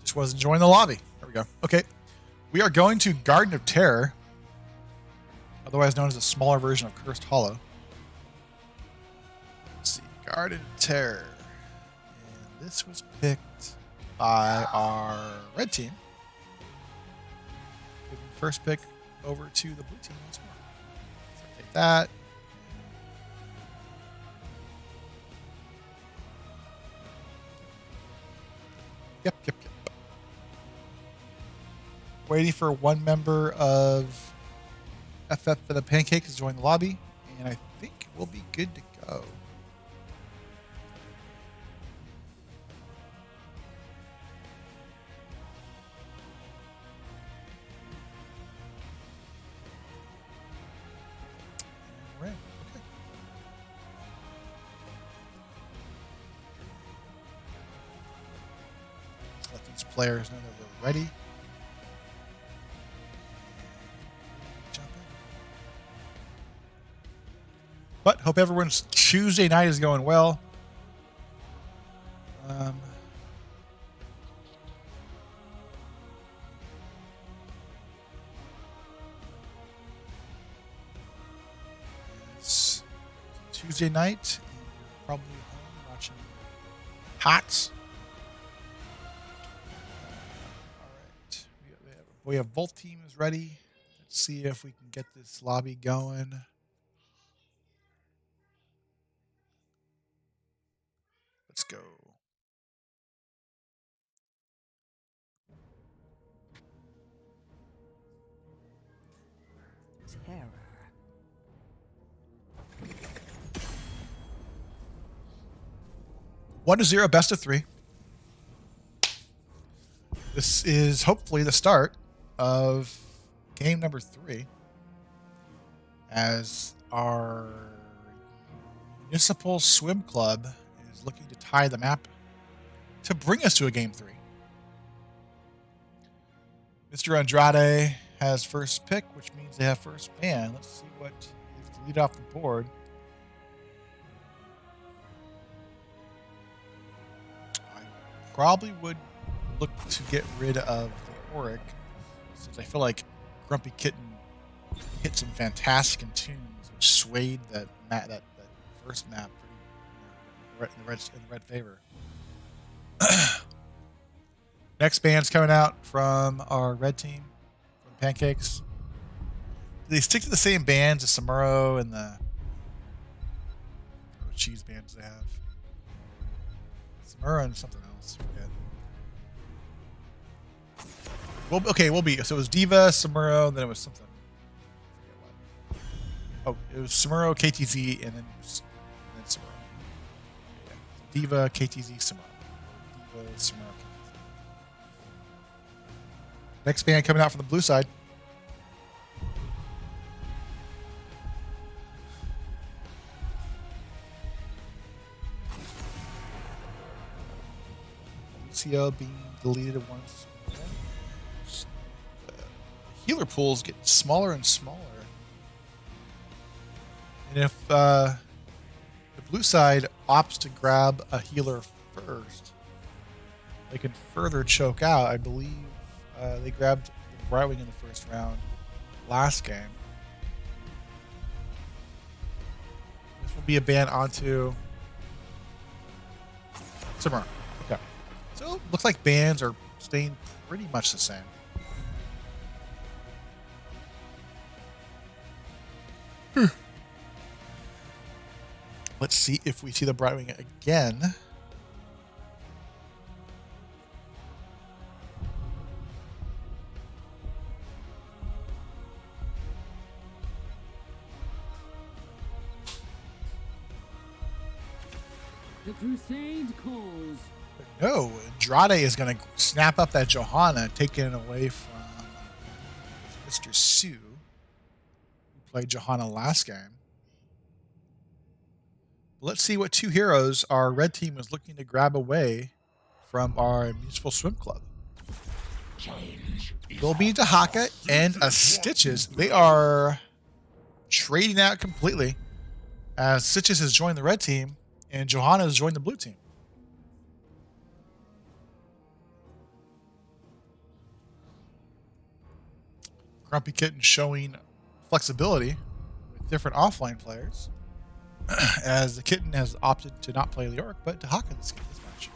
Just wasn't enjoying the lobby. There we go. Okay. We are going to Garden of Terror, otherwise known as a smaller version of Cursed Hollow. Let's see, Garden of Terror. And this was picked by our red team. Giving first pick over to the blue team once more. So take that. Yep. Waiting for one member of FF for the Pancakes to join the lobby, and I think we'll be good to go. And we're in. Okay. Let's let these players know that we're ready. But hope everyone's Tuesday night is going well. It's Tuesday night, and you're probably home watching Hots. All right, we have both teams ready. Let's see if we can get this lobby going. Let's go. Terror. 1-0, best of 3. This is hopefully the start of game number 3, as our Municipal Swim Club is looking to tie the map to bring us to a game 3. Mr. Andrade has first pick, which means they have first ban. Let's see what is to lead off the board. I probably would look to get rid of the Auric, since I feel like Grumpy Kitten hit some fantastic tunes which swayed that first map in the red favor. Next band's coming out from our red team, from Pancakes. Do they stick to the same bands as Samuro and the cheese bands they have? Samuro and something else. I forget. Well, okay, we'll be. So it was Diva, Samuro, then it was something. Oh, it was Samuro, KTZ, and then Samuro. Yeah. Diva, KTZ, Samuro. Diva, Samuro, KTZ. Next band coming out from the blue side. Lucio being deleted once more. Healer pools get smaller and smaller. And if the blue side opts to grab a healer first, they can further choke out. I believe they grabbed the Brightwing in the first round last game. This will be a ban onto Samuro. Okay. So it looks like bans are staying pretty much the same. Let's see if we see the Brightwing again. The crusade calls. But no, Andrade is going to snap up that Johanna, taking it away from Mr. Sue, who played Johanna last game. Let's see what two heroes our red team is looking to grab away from our Municipal Swim Club. Will be Dahaka and a Stitches. They are trading out completely, as Stitches has joined the red team and Johanna has joined the blue team. Grumpy Kitten showing flexibility with different offline players, as the Kitten has opted to not play the Orc, but Dahaka this match.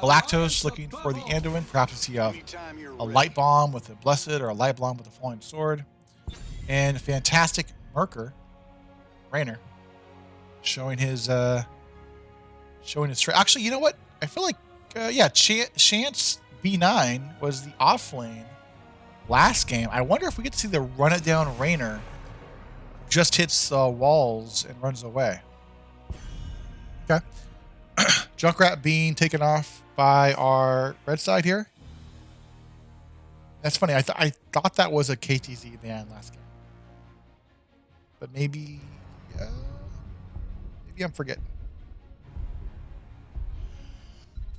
Galactos looking for the Anduin, perhaps to see a light bomb with a Blessed or a light bomb with a Falling Sword. And fantastic Merker, Rainer, showing his actually, you know what? I feel like Chance B9 was the off lane last game. I wonder if we get to see the run it down Rainer who just hits walls and runs away. Okay. Junkrat being taken off by our red side here. That's funny. I thought that was a KTZ ban last game, but maybe I'm forgetting.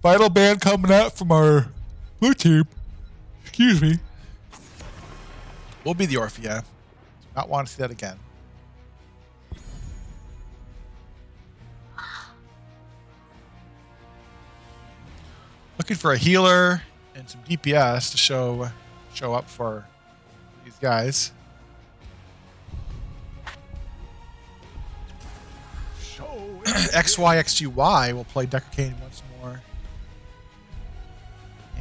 Final ban coming out from our blue team. Excuse me. Will be the Orphea. Do not want to see that again. Looking for a healer and some DPS to show up for these guys. XYXGY will play Decker Kane once more.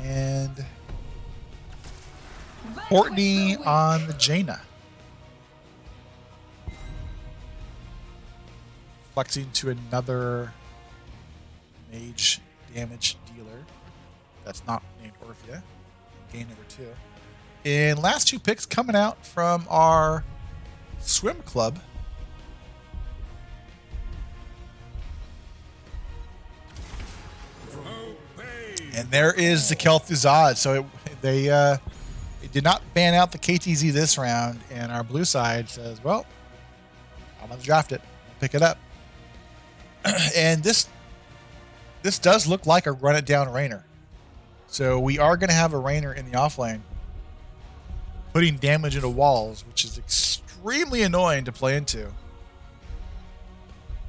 And Courtney on the Jaina. Flexing to another mage damage dealer that's not named Orphea. Game number 2. And last 2 picks coming out from our swim club. And there is the Kel'Thuzad. So they did not ban out the KTZ this round, and our blue side says, well, I'm going to draft it. Pick it up. And this does look like a run it down Rainer. So we are going to have a Rainer in the off lane, putting damage into walls, which is extremely annoying to play into.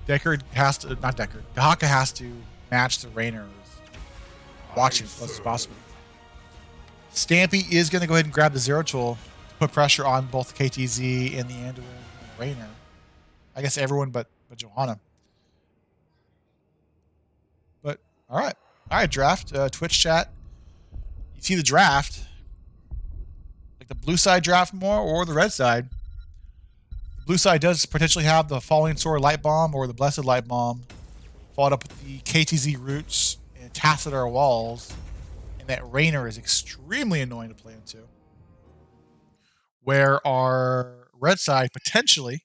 Deckard has to, not Deckard, Dahaka has to match the Rainer, watching as close as possible. Stampy is going to go ahead and grab the Zero Tool to put pressure on both KTZ and the Anduin and Rainer. I guess everyone but Johanna. But all right, draft, Twitch chat. You see the draft, like the blue side draft more or the red side. The blue side does potentially have the Falling Sword Light Bomb or the Blessed Light Bomb, followed up with the KTZ Roots and Tassadar Walls, and that Rainer is extremely annoying to play into. Where our red side potentially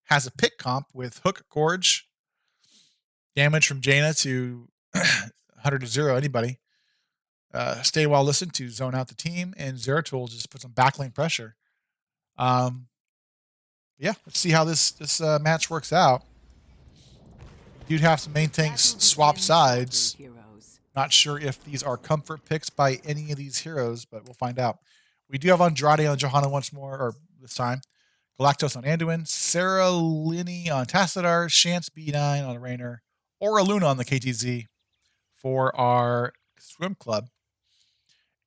has a pick comp with Hook Gorge, damage from Jaina to 100 to 0 anybody. Stay while listened to zone out the team, and Zeratul just put some backlane pressure. Yeah, let's see how this match works out. You'd have some main tanks swap sides. Not sure if these are comfort picks by any of these heroes, but we'll find out. We do have Andrade on Johanna once more, or this time. Galactos on Anduin, Sarah Linney on Tassadar, Shance B9 on Rainer, Aura Luna on the KTZ for our swim club.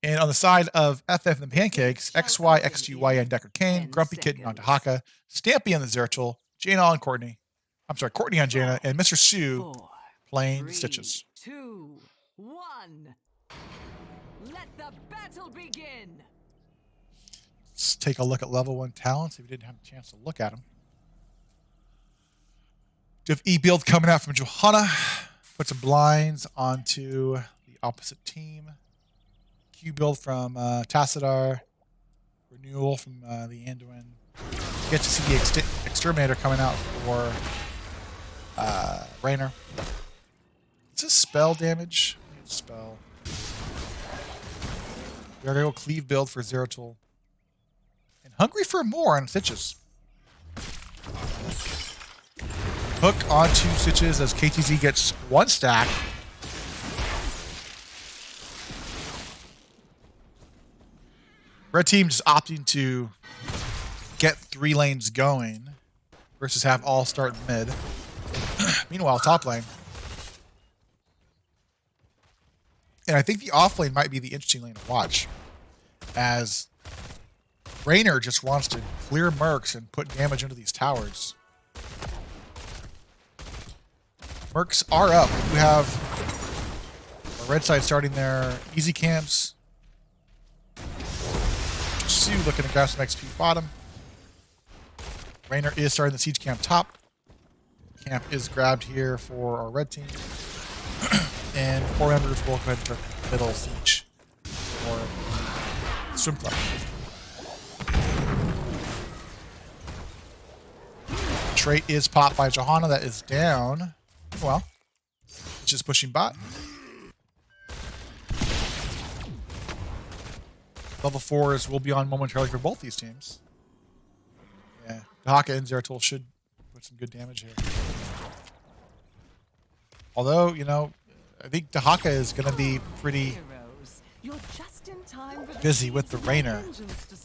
And on the side of FF and Pancakes, XY, XGY, and Deckard Kane, Grumpy Kitten on Dahaka, Stampy on the Zeratul, Jaina on Courtney. I'm sorry, Courtney on Jaina, and Mr. Sue playing Stitches. 2, 1. Let the battle begin. Let's take a look at level 1 talents if we didn't have a chance to look at them. We have E-Build coming out from Johanna. Put some blinds onto the opposite team. Q-Build from Tassadar. Renewal from the Anduin. Get to see the Exterminator coming out for Rainer. Is this spell damage? Spell. We are going to go Cleave build for Zeratul. And Hungry for more on Stitches. Hook onto Stitches as KTZ gets 1 stack. Red team just opting to get 3 lanes going versus have all start mid. Meanwhile, top lane. And I think the off lane might be the interesting lane to watch, as Rainer just wants to clear mercs and put damage into these towers. Mercs are up. We have our red side starting their easy camps. Sue looking to grab some XP bottom. Rainer is starting the siege camp top. Camp is grabbed here for our red team. And 4 members will go ahead and start the middle siege for the swim club. Trait is popped by Johanna. That is down. Well, just pushing bot. Level 4s will be on momentarily for both these teams. Yeah, Dahaka and Zeratul should put some good damage here. Although, you know, I think Dahaka is going to be pretty busy with the Rainer.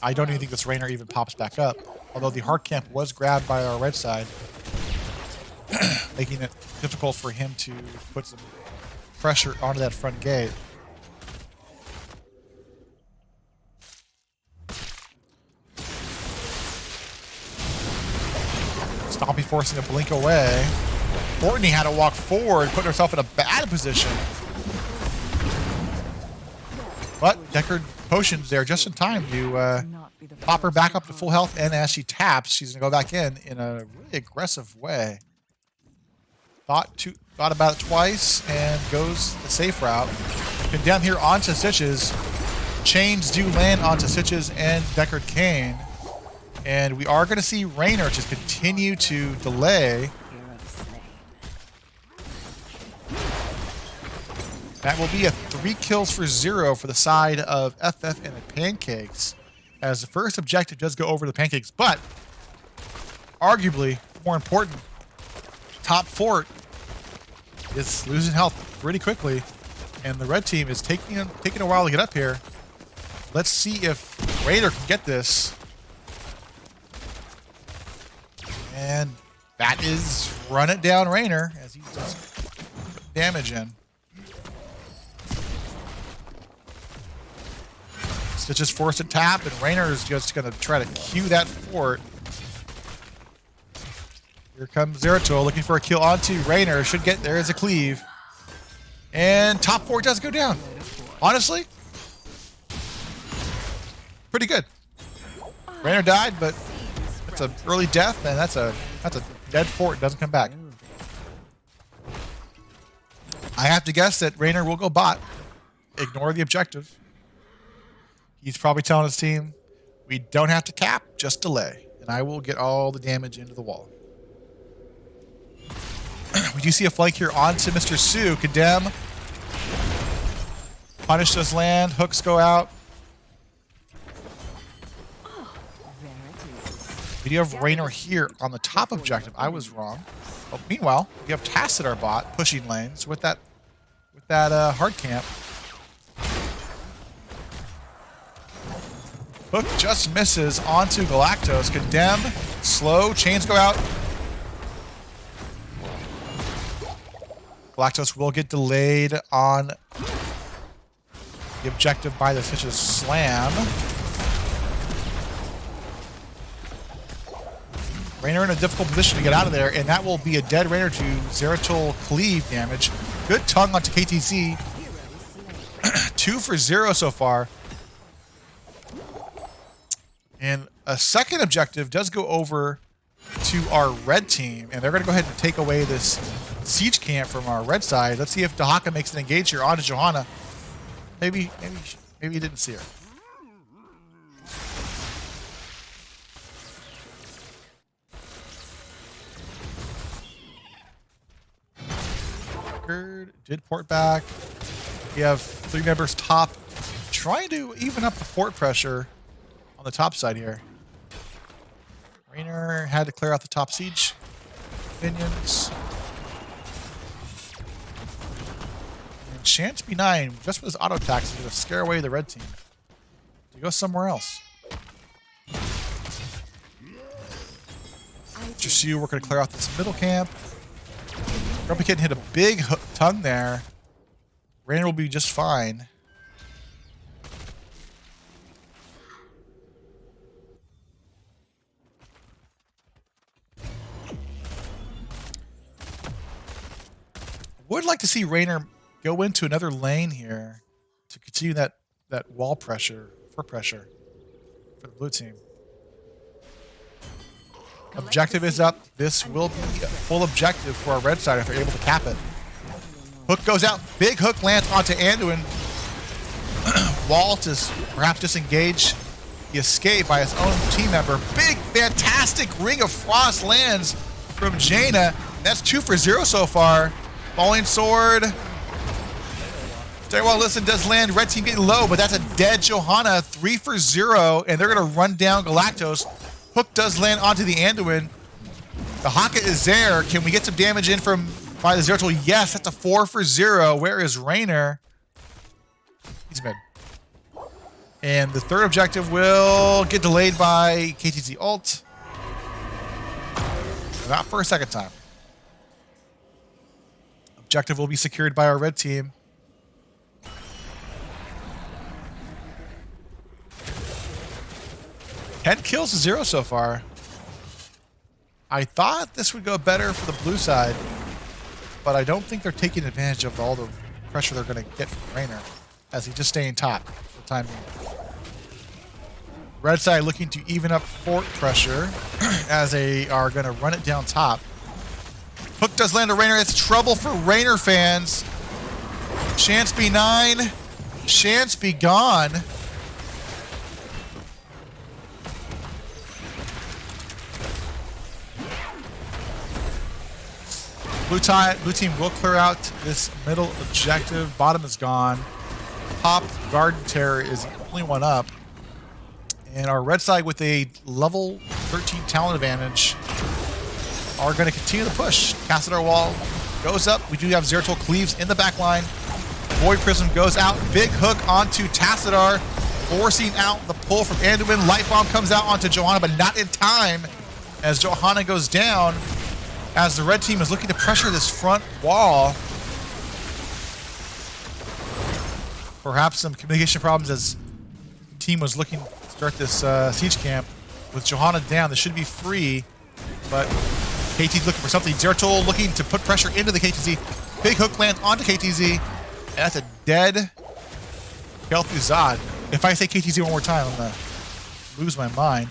I don't even think this Rainer even pops back up. Although the hard camp was grabbed by our red side, making it difficult for him to put some pressure onto that front gate. Stompy forcing a blink away. Courtney had to walk forward, put herself in a bad position. But Deckard potions there just in time to pop her back up to full health, and as she taps, she's going to go back in a really aggressive way. Thought about it twice and goes the safe route. And down here onto Stitches. Chains do land onto Stitches and Deckard Kane. And we are going to see Rainer just continue to delay. That will be a 3 kills for 0 for the side of FF and the Pancakes, as the first objective does go over the Pancakes, but arguably more important, top fort is losing health pretty quickly, and the red team is taking a while to get up here. Let's see if Raider can get this. And that is run it down Rainer as he's just putting damage in. Stitch is forced to tap, and Rainer is just going to try to Q that fort. Here comes Zeratul looking for a kill onto Rainer. Should get there as a cleave. And top fort does go down. Honestly, pretty good. Rainer died, but it's an early death, and that's a dead fort. Doesn't come back. I have to guess that Rainer will go bot. Ignore the objective. He's probably telling his team, we don't have to cap, just delay. And I will get all the damage into the wall. We do see a flank here onto Mr. Sue. Condemn. Punish does land. Hooks go out. We do have Rainer here on the top objective. I was wrong. Oh, meanwhile, we have Tacit, our bot, pushing lanes with that hard camp. Hook just misses onto Galactos. Condemn. Slow. Chains go out. Galactos will get delayed on the objective by the Stitch's slam. Rainer in a difficult position to get out of there, and that will be a dead Rainer to Zeratul cleave damage. Good tongue onto KTZ. 2 for 0 so far. And a second objective does go over to our red team, and they're going to go ahead and take away this siege camp from our red side. Let's see if Dahaka makes an engage here onto Johanna. Maybe you didn't see her. Did port back. We have 3 members top, trying to even up the fort pressure on the top side here. Rainer had to clear out the top siege minions. And Chance B9, just with his auto attacks, is going to scare away the red team to go somewhere else. Just you, we're going to clear out this middle camp. Grumpy Kitten hit a big tongue there. Rainer will be just fine. Would like to see Rainer go into another lane here to continue that wall pressure, for pressure for the blue team. Objective is up. This will be a full objective for our red side if they're able to cap it. Hook goes out. Big hook lands onto Anduin. Walt is perhaps disengaged. He escaped by his own team member. Big, fantastic Ring of Frost lands from Jaina. That's 2 for 0 so far. Falling Sword. Stairwell Listen does land. Red team getting low, but that's a dead Johanna. 3 for 0, and they're going to run down Galactos. Hook does land onto the Anduin. The Haka is there. Can we get some damage in by the Zeratul? Yes, that's a 4 for 0. Where is Rainer? He's mid. And the third objective will get delayed by KTZ ult. Not for a second time. Objective will be secured by our red team. Ten kills to 0 so far. I thought this would go better for the blue side, but I don't think they're taking advantage of all the pressure they're going to get from Rainer, as he's just staying top for the time being. Red side looking to even up fort pressure as they are going to run it down top. Hook does land a Rainer. It's trouble for Rainer fans. Chance B9. Chance be gone. Blue team will clear out this middle objective. Bottom is gone. Top Garden Terror is the only one up. And our red side with a level 13 talent advantage are going to continue the push. Cast at our wall. goes up. We do have Zeratul cleaves in the back line. Void Prism goes out. Big hook onto Tassadar, forcing out the pull from Anduin. Light Bomb comes out onto Johanna, but not in time as Johanna goes down. As the red team is looking to pressure this front wall. Perhaps some communication problems as the team was looking to start this siege camp. With Johanna down, this should be free, but KT's looking for something. Zeratul looking to put pressure into the KTZ. Big hook lands onto KTZ, and that's a dead Kel'Thuzad. If I say KTZ one more time, I'm gonna lose my mind.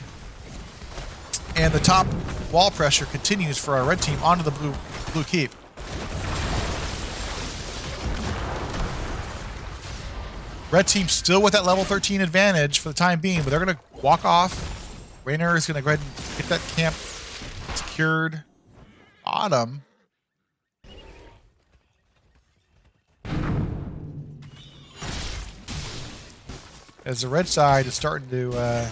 And the top wall pressure continues for our red team onto the blue keep. Red team still with that level 13 advantage for the time being, but they're gonna walk off. Raynor is gonna go ahead and get that camp secured. Bottom. As the red side is starting to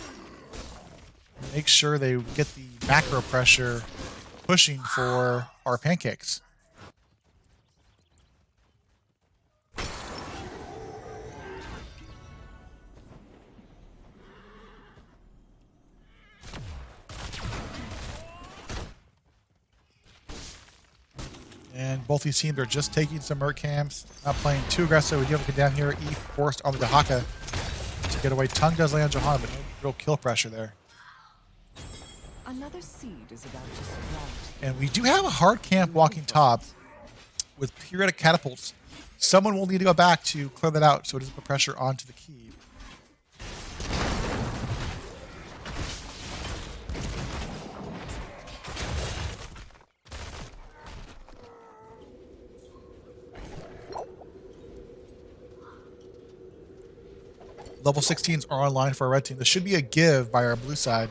make sure they get the macro pressure pushing for our pancakes. And both these teams are just taking some Merc camps, not playing too aggressive. We do have to get down here. E forced on the Dahaka to get away. Tongue does land on Johanna, but no real kill pressure there. Another seed is about to sprout. And we do have a hard camp walking top with periodic catapults. Someone will need to go back to clear that out so it doesn't put pressure onto the key. Level 16s are online for our red team. This should be a give by our blue side.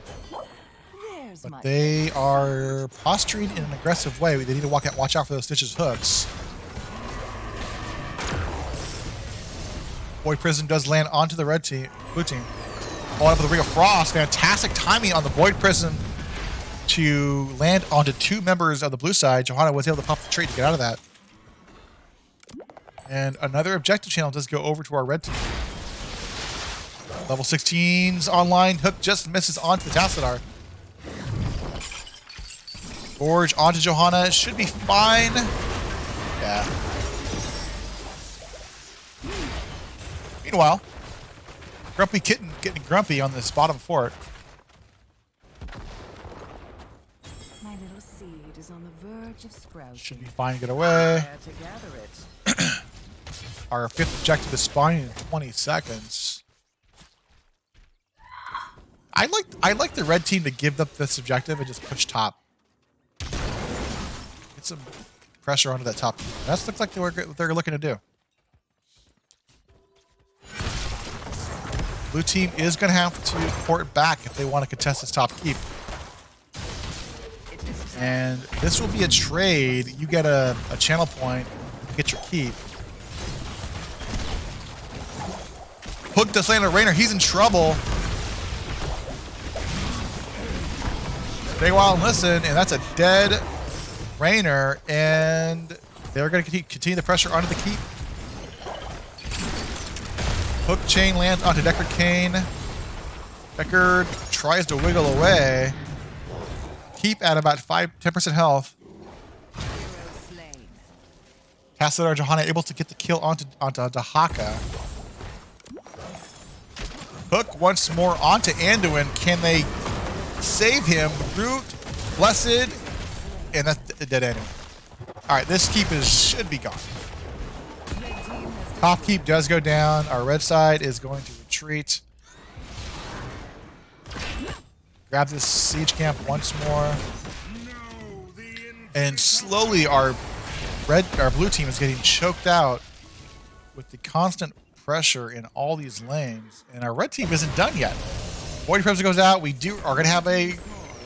But they are posturing in an aggressive way. They need to watch out for those Stitches hooks. Void Prism does land onto the blue team. Following up with the Ring of Frost. Fantastic timing on the Void Prism to land onto two members of the blue side. Johanna was able to pop the trait to get out of that. And another objective channel does go over to our red team. Level 16's online. Hook just misses onto the Tassadar. Gorge onto Johanna. Should be fine. Yeah. Meanwhile, Grumpy Kitten getting grumpy on this bottom fort. My little seed is on the verge of sprouting. Should be fine to get away. To gather it. Our fifth objective is spawning in 20 seconds. I like the red team to give up this objective and just push top. Get some pressure onto that top. That looks like what they're looking to do. Blue team is going to have to port back if they want to contest this top keep. And this will be a trade. You get a channel point, get your keep. Hook does land on Raynor. He's in trouble. Stay wild and listen, and that's a dead Raynor, and they're going to continue the pressure onto the keep. Hook chain lands onto Deckard Cain. Deckard tries to wiggle away. Keep at about 10% health. Tassadar Johanna able to get the kill onto Dahaka. Hook once more onto Anduin. Can they save him? Root, Blessed, and that's a dead Anduin. Alright, this keep should be gone. Top keep does go down. Our red side is going to retreat. Grab this siege camp once more. And slowly our blue team is getting choked out with the constant pressure in all these lanes. And our red team isn't done yet. Void Prism goes out. We are going to have a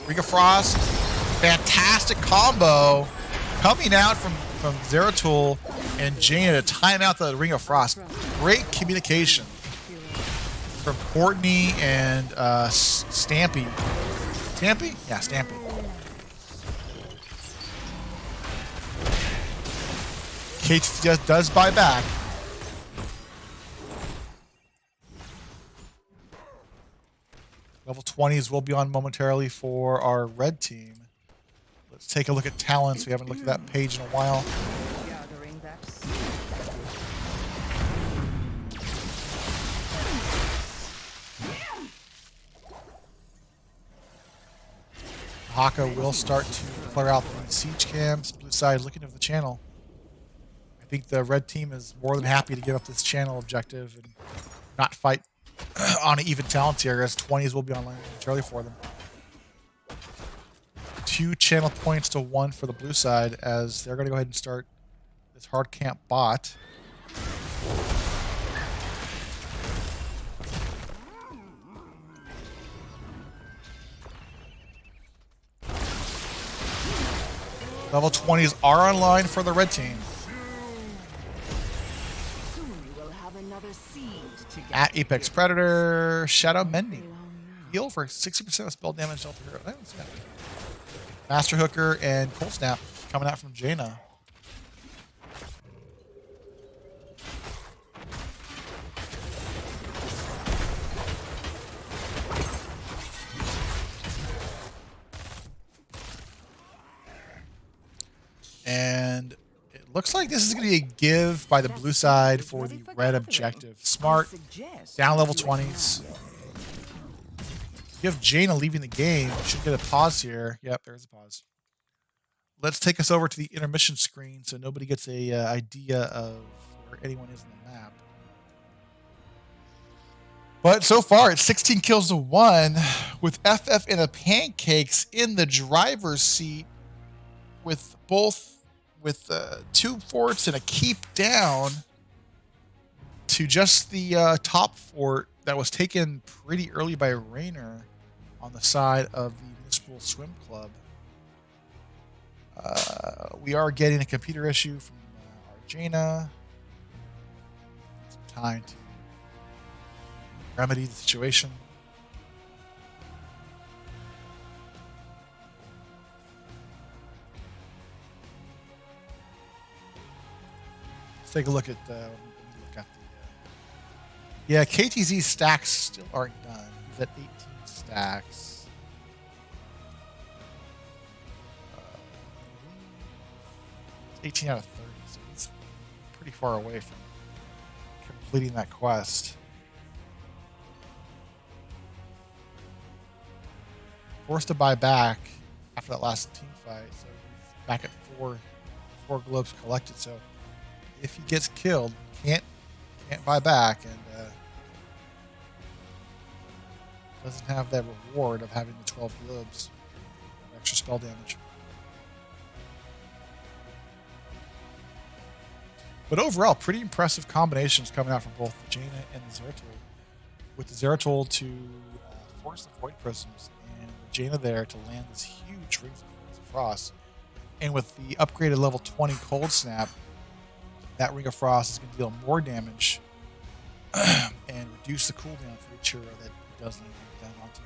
Ring of Frost. Fantastic combo coming out from Zeratul and Jaina to time out the Ring of Frost. Great communication from Courtney and Stampy. Stampy? Yeah, Stampy. KT just does buy back. Level 20s will be on momentarily for our red team. Let's take a look at talents. We haven't looked at that page in a while. Gathering that Haka will start to clear out the siege camps. Blue side looking over the channel. I think the red team is more than happy to give up this channel objective and not fight on an even talent tier, as 20s will be online momentarily for them. 2 channel points to 1 for the blue side, as they're going to go ahead and start this hard camp bot. Level 20s are online for the red team. soon you will have another seed to get At Apex Predator, Shadow Mending. Heal for 60% of spell damage dealt to hero. I haven't seen that. Master Hooker and Cold Snap coming out from Jaina. And it looks like this is going to be a give by the blue side for the red objective. Smart, down level 20s. You have Jaina leaving the game. Should get a pause here. Yep, there's a pause. Let's take us over to the intermission screen so nobody gets a idea of where anyone is on the map. But so far, it's 16 kills to 1 with FF and the Pancakes in the driver's seat with 2 forts and a keep down to just the top fort that was taken pretty early by Raynor on the side of the Municipal Swim Club. We are getting a computer issue from our Jaina. Some time to remedy the situation. Let's take a look at yeah, KTZ stacks still aren't done. He's at 18 stacks. 18 out of 30, so he's pretty far away from completing that quest. Forced to buy back after that last team fight, so he's back at four globes collected. So if he gets killed, can't buy back, and doesn't have that reward of having the 12 globes, extra spell damage. But overall, pretty impressive combinations coming out from both the Jaina and the Zeratul. With the Zeratul to force the Void Prisms, and the Jaina there to land this huge Rings of Frost. And with the upgraded level 20 Cold Snap, that Ring of Frost is going to deal more damage and reduce the cooldown for each hero that it does land down onto.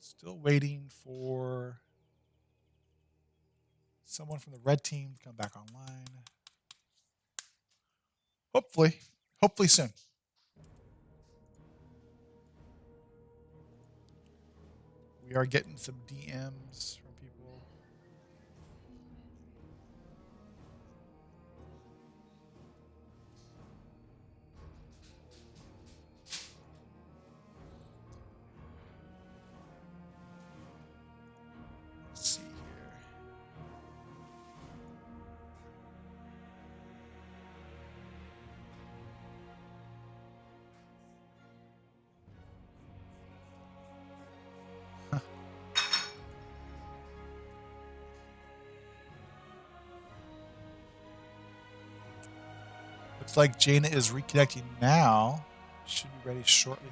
Still waiting for someone from the red team to come back online. Hopefully soon. We are getting some DMs from people. Let's see here. Looks like Jaina is reconnecting now. Should be ready shortly.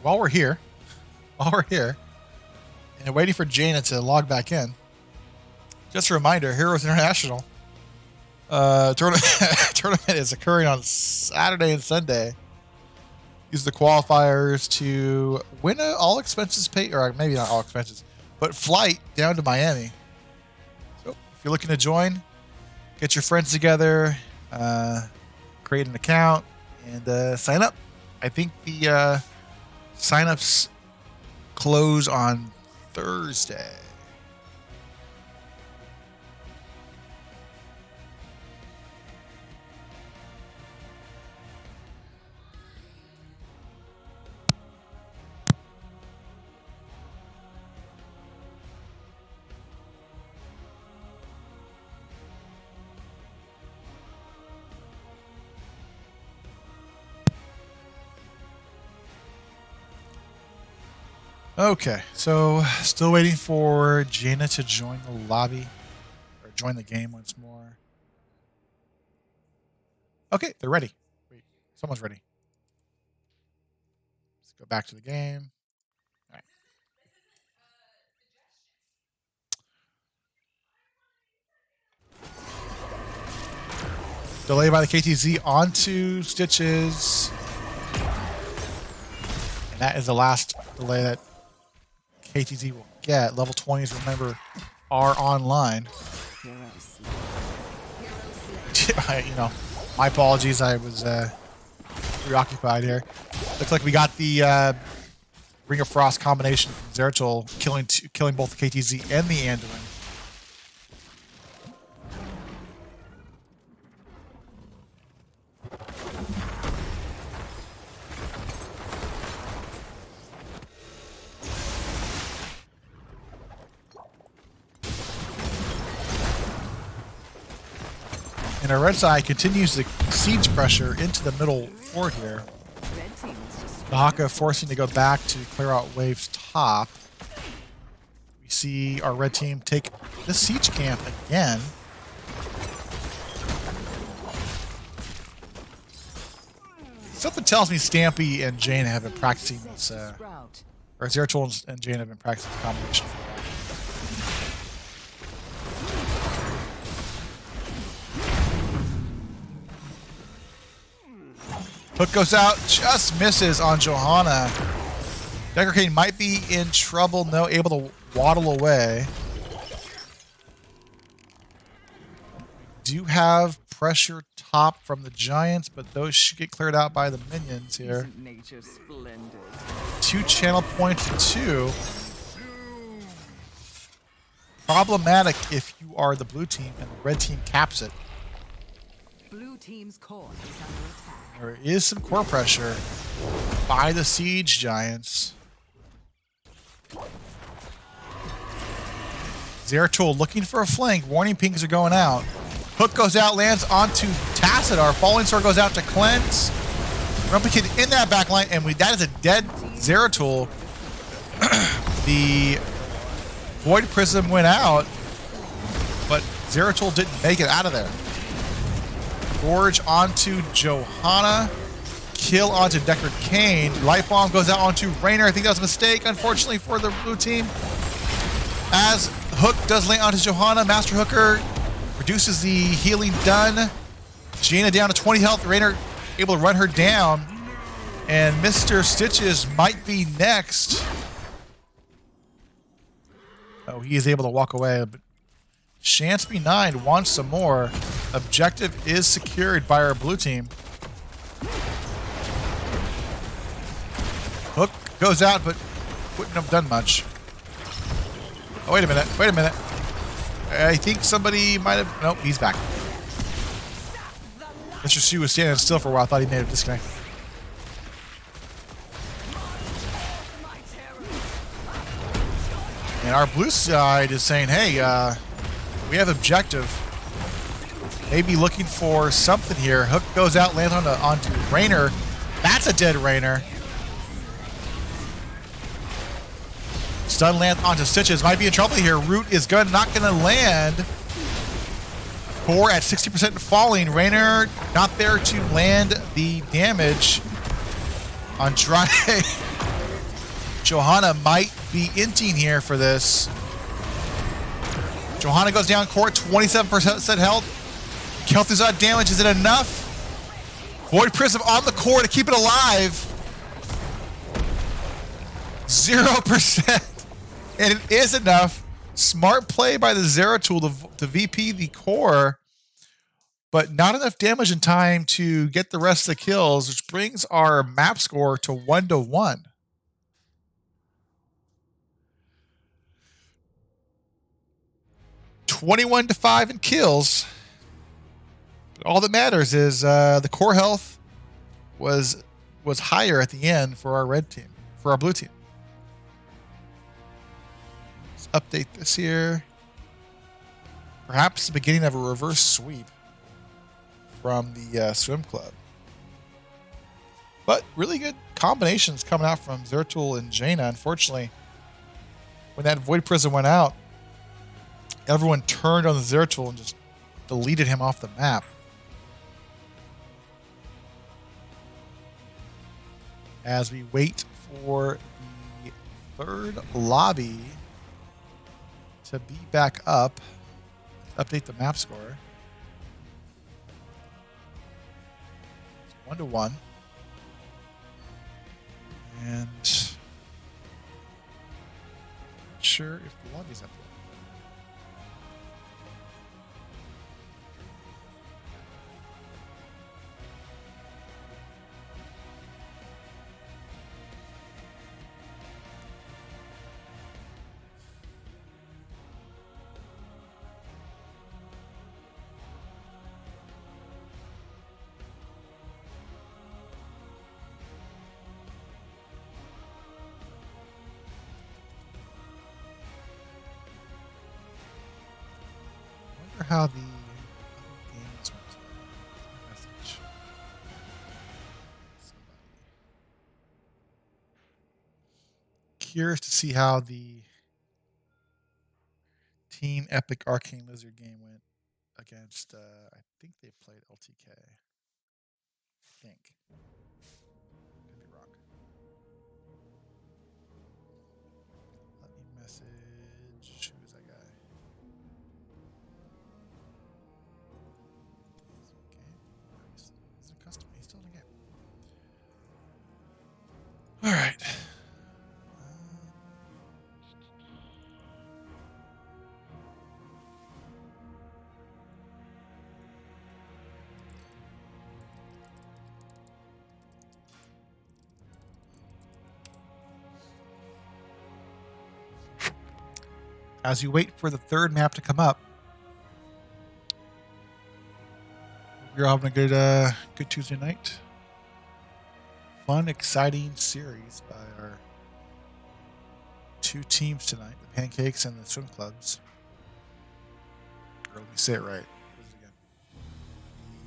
while we're here, and waiting for Jaina to log back in, just a reminder, Heroes International tournament is occurring on Saturday and Sunday. Use the qualifiers to win an all expenses paid, or maybe not all expenses, but flight down to Miami. So if you're looking to join, get your friends together, create an account, and sign up. I think the signups close on Thursday. Okay, so still waiting for Jaina to join the lobby, or join the game once more. Okay, they're ready. Wait, someone's ready. Let's go back to the game. All right. Delay by the KTZ onto Stitches. And that is the last delay that KTZ will get. Level 20s, remember, are online. My apologies. I was preoccupied here. Looks like we got the Ring of Frost combination from Zeratul killing both the KTZ and the Anduin. And our red side continues the siege pressure into the middle fort here. The Haka forcing to go back to clear out Wave's top. We see our red team take the siege camp again. Something tells me Stampy and Jane have been practicing this, or Zeratul and Jane have been practicing this combination. Hook goes out, just misses on Johanna. Decker Kane might be in trouble, no, able to waddle away. Do have pressure top from the Giants, but those should get cleared out by the minions here. Nature splendid. 2 channel points to 2. Problematic if you are the blue team and the red team caps it. Blue team's core is under attack. There is some core pressure by the Siege Giants. Zeratul looking for a flank. Warning pings are going out. Hook goes out, lands onto Tassadar. Falling Sword goes out to Cleanse. Rumpy Kid in that back line, and that is a dead Zeratul. The Void Prism went out, but Zeratul didn't make it out of there. Gorge onto Johanna. Kill onto Deckard Cain. Light Bomb goes out onto Raynor. I think that was a mistake, unfortunately, for the blue team. As Hook does land onto Johanna, Master Hooker reduces the healing done. Jaina down to 20 health. Raynor able to run her down. And Mr. Stitches might be next. Oh, he is able to walk away, but Shansby 9 wants some more. Objective is secured by our blue team. Hook goes out, but wouldn't have done much. Oh, wait a minute. Wait a minute. I think somebody might have... Nope, he's back. Mr. Shu was standing still for a while. I thought he made a disconnect. And our blue side is saying, hey, we have objective. Maybe looking for something here. Hook goes out, lands onto Raynor. That's a dead Raynor. Stun lands onto Stitches. Might be in trouble here. Root is not going to land. Core at 60% falling. Raynor not there to land the damage. Andrade Johanna might be inting here for this. Johanna goes down court, 27% health. Kel'Thuzad damage, is it enough? Void Prism on the core to keep it alive. 0%. And it is enough. Smart play by the Zeratul to VP the core, but not enough damage in time to get the rest of the kills, which brings our map score to 1-1. (21-5) in kills. But all that matters is the core health was higher at the end for our red team, for our blue team. Let's update this here. Perhaps the beginning of a reverse sweep from the swim club. But really good combinations coming out from Zeratul and Jaina. Unfortunately, when that Void Prism went out, everyone turned on the Zeratul and just deleted him off the map. As we wait for the third lobby to be back up, let's update the map score. It's 1-1. And not sure if the lobby's up yet. How the other games went today. Message. Somebody. Curious to see how the Team Epic Arcane Lizard game went against, I think they played LTK. I think. Could be wrong. Let me message. Who is that guy? All right. As you wait for the third map to come up, we're having a good Tuesday night. Fun, exciting series by our two teams tonight, the Pancakes and the Swim Clubs. Or let me say it right. What is it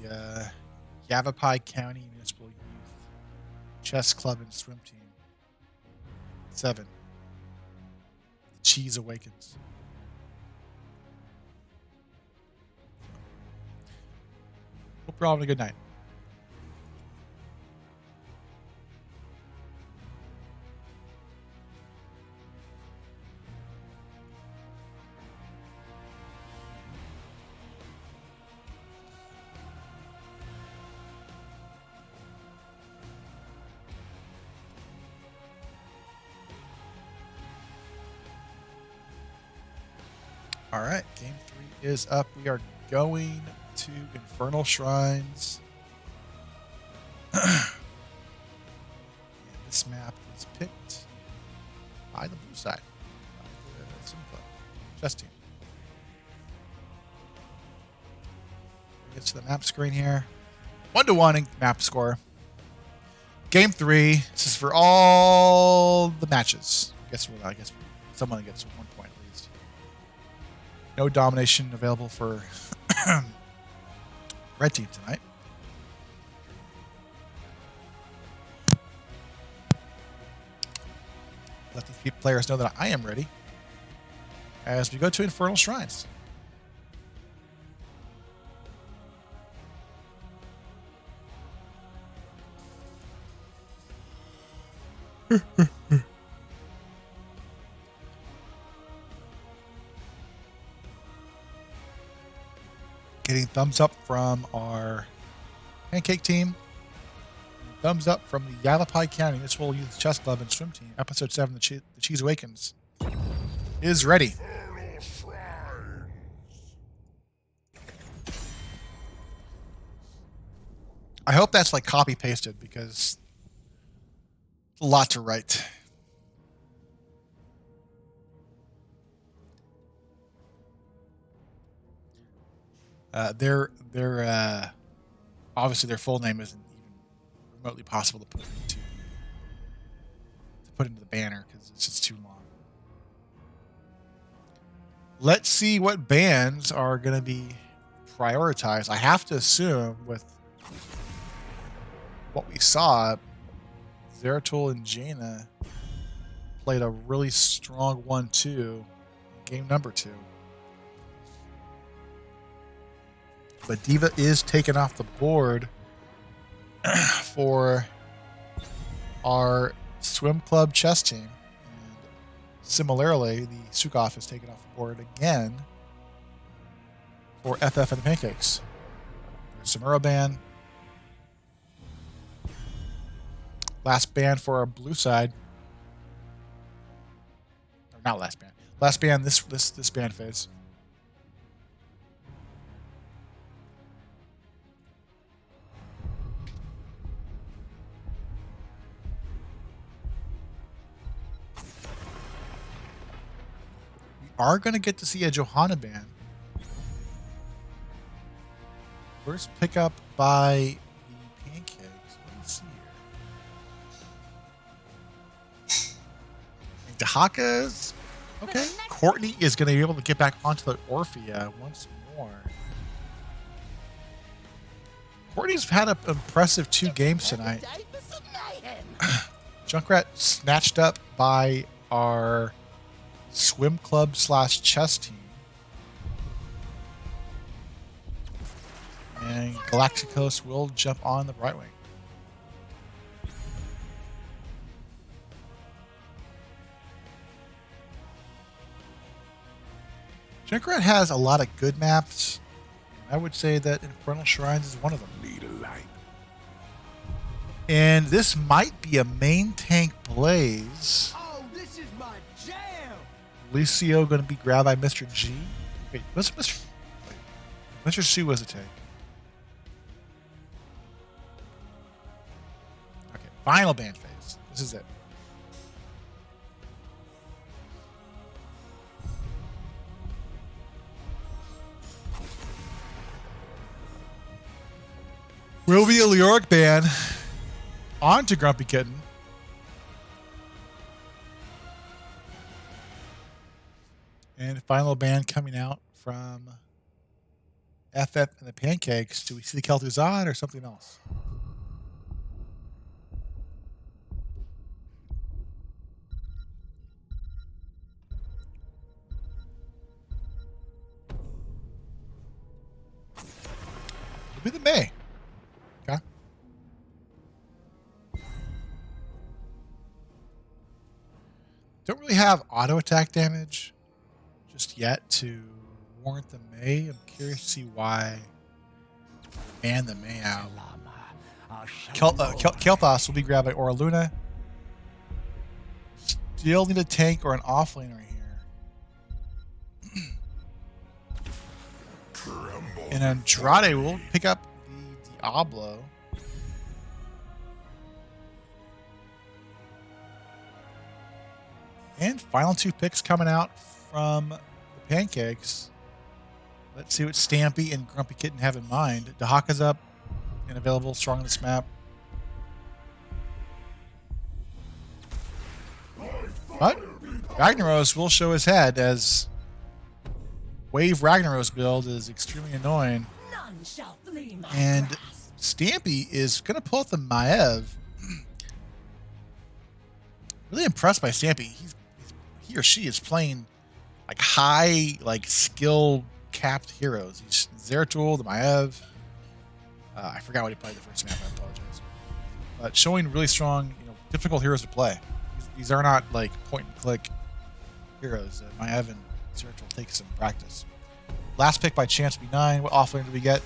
again? The Yavapai County Municipal Youth Chess Club and Swim Team 7. TheCheeseAwakens. Hope you're all having a good night. All right, game 3 is up. We are going to Infernal Shrines. And this map is picked by the blue side, by the Swim Club chess team. Get to the map screen here. 1-1 in map score. Game 3. This is for all the matches. I guess someone gets 1 point at least. No domination available for red team tonight. Let the players know that I am ready as we go to Infernal Shrines. thumbs up from our Pancake team. Thumbs up from the Yavapai County Municipal Youth Chess Club and Swim Team. Episode 7, The Cheese Awakens, is ready. I hope that's like copy pasted because it's a lot to write. Their obviously their full name isn't even remotely possible to put into the banner because it's just too long. Let's see what bands are going to be prioritized. I have to assume with what we saw, Zeratul and Jaina played a really strong 1-2 game number 2. But Diva is taken off the board for our swim club chess team. And similarly, the Sukov is taken off the board again for FF and the Pancakes. There's Samura ban. Last ban for our blue side. Or not last ban. Last ban this ban phase. Are going to get to see a Johanna ban. First pickup by the Pancakes. Let's see here. Dahaka's okay. Courtney is going to be able to get back onto the Orphea once more. Courtney's had an impressive 2 games tonight. Junkrat snatched up by our swim club / chess team. And Galacticos will jump on the right wing. Junkrat has a lot of good maps. I would say that Infernal Shrines is one of them. Need a light. And this might be a main tank Blaze. Lucio going to be grabbed by Mr. G. Wait, what's Mr. Wait, Mr. C was a take. Okay, final ban phase. This is it. Will be a Leoric ban onto Grumpy Kitten. And final ban coming out from FF and the Pancakes. Do we see the Kel'Thuzad or something else? It'll be the May. Okay. Don't really have auto attack damage just yet to warrant the May. I'm curious to see why ban the May out. Kel'Thas will be grabbed by Aura Luna. Still need a tank or an offlaner here. And Andrade will pick up the Diablo. And final 2 picks coming out from the Pancakes. Let's see what Stampy and Grumpy Kitten have in mind. Dahaka's up and available, strong on this map. But Ragnaros will show his head as Wave Ragnaros build is extremely annoying. And Stampy is going to pull out the Maev. Really impressed by Stampy. He or she is playing like high, like skill capped heroes. He's Zeratul, the Maev. I forgot what he played the first map. I apologize. But showing really strong, difficult heroes to play. These are not like point and click heroes. Maev and Zeratul take some practice. Last pick by Chance B9. What offlane do we get?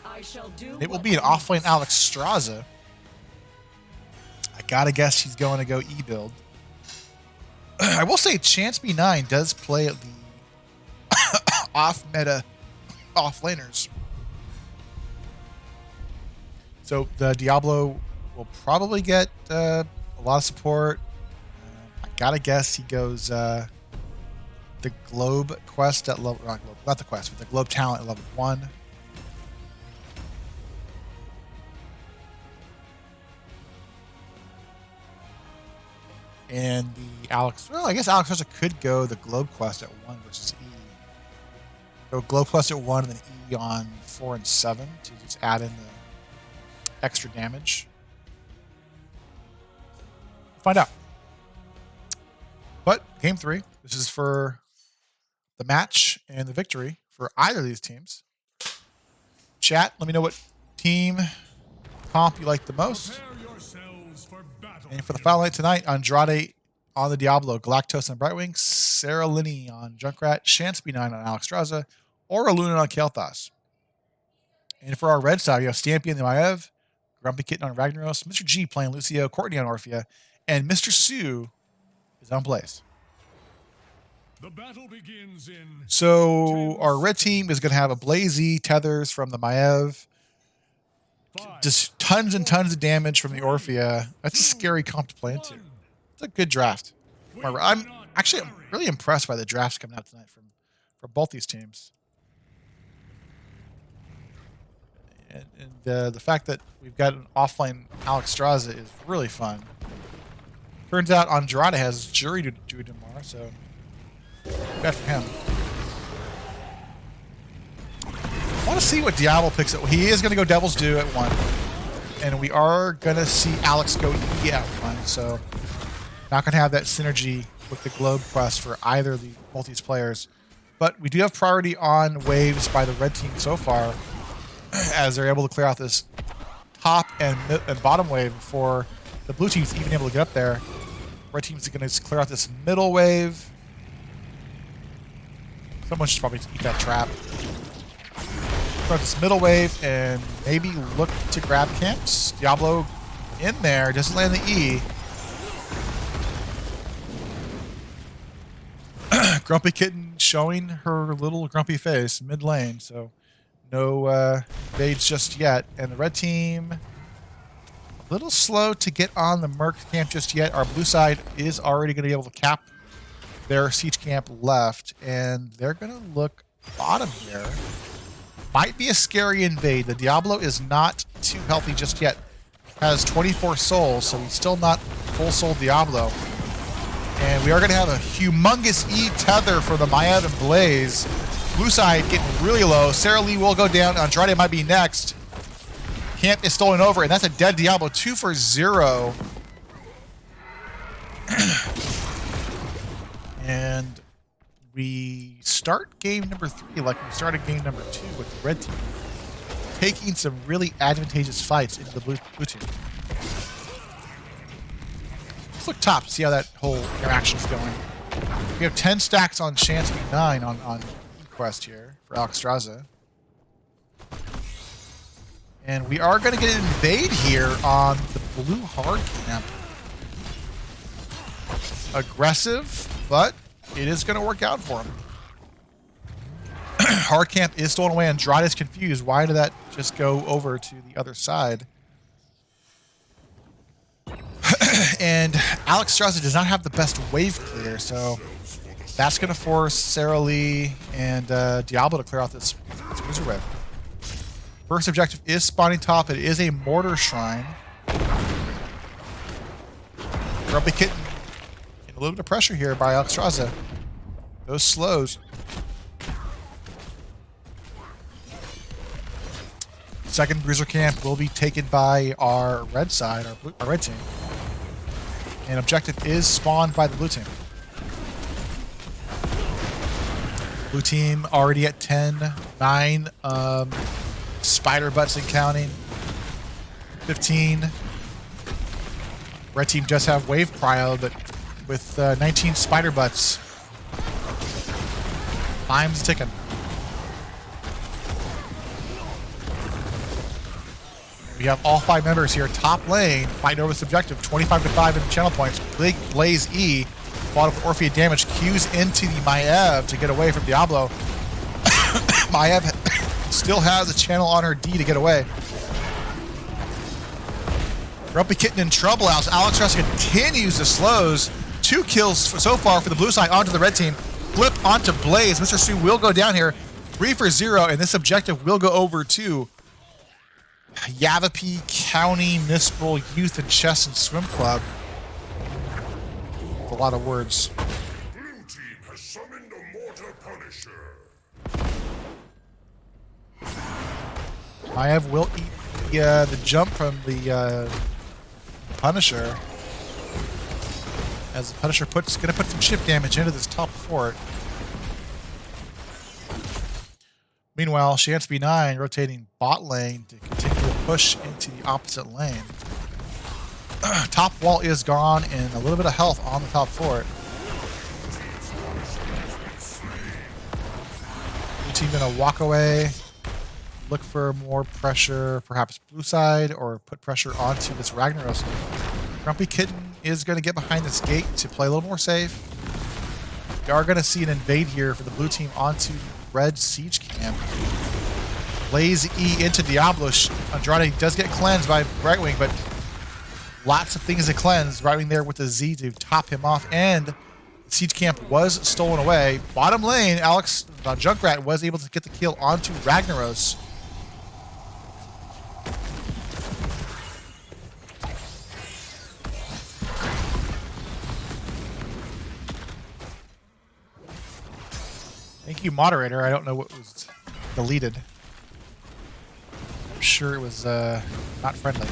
I shall do It will what be an you offlane Alex Straza. I gotta guess he's going to go E-build. I will say Chance B9 does play at the off-meta offlaners. So the Diablo will probably get a lot of support. I gotta guess he goes the Globe quest at level, not the quest, but the Globe talent at level 1. And the Alex, well, I guess Alex Rosa could go the Globe quest at 1 versus E. Go Globe quest at 1 and then E on 4 and 7 to just add in the extra damage. Find out. But game 3, this is for the match and the victory for either of these teams. Chat, let me know what team comp you like the most. And for the final night tonight, Andrade on the Diablo, Galactos on Brightwing, Sarah Linney on Junkrat, Chance B9 on Alex Straza, or Luna on Kael'thas. And for our red side, you have Stampy on the Maev, Grumpy Kitten on Ragnaros, Mr. G playing Lucio, Courtney on Orphea, and Mr. Sue is on Blaze. The battle begins in So our red team is going to have a Blazy, Tethers from the Maev, just tons and tons of damage from the Orphea. That's a scary comp to play into. It's a good draft. I'm really impressed by the drafts coming out tonight from both these teams. And the fact that we've got an offline Alex Straza is really fun. Turns out Andrade has jury to do tomorrow, so bad for him. I want to see what Diablo picks up. He is going to go Devil's Due at 1. And we are going to see Alex go E at 1. So not going to have that synergy with the Globe quest for either of both these players. But we do have priority on waves by the red team so far, as they're able to clear out this top and bottom wave before the blue team's even able to get up there. Red team's going to clear out this middle wave. Someone should probably eat that trap. This middle wave and maybe look to grab camps. Diablo in there, doesn't land the E. Grumpy Kitten showing her little grumpy face mid lane, so no evades just yet. And the red team, a little slow to get on the Merc camp just yet. Our blue side is already going to be able to cap their siege camp left, and they're going to look bottom here. Might be a scary invade. The Diablo is not too healthy just yet. Has 24 souls, so he's still not full soul Diablo. And we are going to have a humongous E tether for the Maev and Blaze. Blue side getting really low. Sarah Lee will go down. Andrade might be next. Camp is stolen over, and that's a dead Diablo. 2 for 0. And we start game number 3 like we started game number 2 with the red team, taking some really advantageous fights into the blue team. Let's look top to see how that whole interaction is going. We have 10 stacks on Chance B9 on quest here for Alex Straza. And we are going to get an invade here on the blue hard camp. Aggressive, but it is going to work out for him. Hard camp is stolen away. Andrade is confused. Why did that just go over to the other side? And Alex Straza does not have the best wave clear, so that's going to force Sarah Lee and Diablo to clear out this wizard wave. First objective is spawning top. It is a mortar shrine. Grumpy Kitten getting a little bit of pressure here by Alex Straza. Those slows. Second bruiser camp will be taken by our red side, our red team. And objective is spawned by the blue team. Blue team already at 10, 9 spider butts and counting. 15. Red team just have wave prio, but with 19 spider butts. Time's ticking. We have all 5 members here, top lane, fighting over this objective, 25-5 in channel points. Big Blaze E, fought up with Orphea damage, Q's into the Maev to get away from Diablo. Maev still has a channel on her D to get away. Grumpy Kitten in trouble as Alex Ross continues the slows. 2 kills so far for the blue side onto the red team. Flip onto Blaze. Mr. Sue will go down here. 3 for 0, and this objective will go over to Yavapai County Municipal Youth and Chess and Swim Club. A lot of words. Blue team has summoned a mortar punisher. Maev will eat the jump from the Punisher, as the Punisher gonna put some chip damage into this top fort. Meanwhile, Chance B9 rotating bot lane to continue to push into the opposite lane. Top wall is gone and a little bit of health on the top fort. The team gonna walk away, look for more pressure, perhaps blue side, or put pressure onto this Ragnaros. Grumpy Kitten is gonna get behind this gate to play a little more safe. We are gonna see an invade here for the blue team onto red siege camp. Blaze E into Diablo. Andrade does get cleansed by Brightwing, but lots of things to cleanse. Brightwing there with the Z to top him off, and the siege camp was stolen away. Bottom lane, Alex Junkrat was able to get the kill onto Ragnaros. Thank you, moderator. I don't know what was deleted. I'm sure it was not friendly.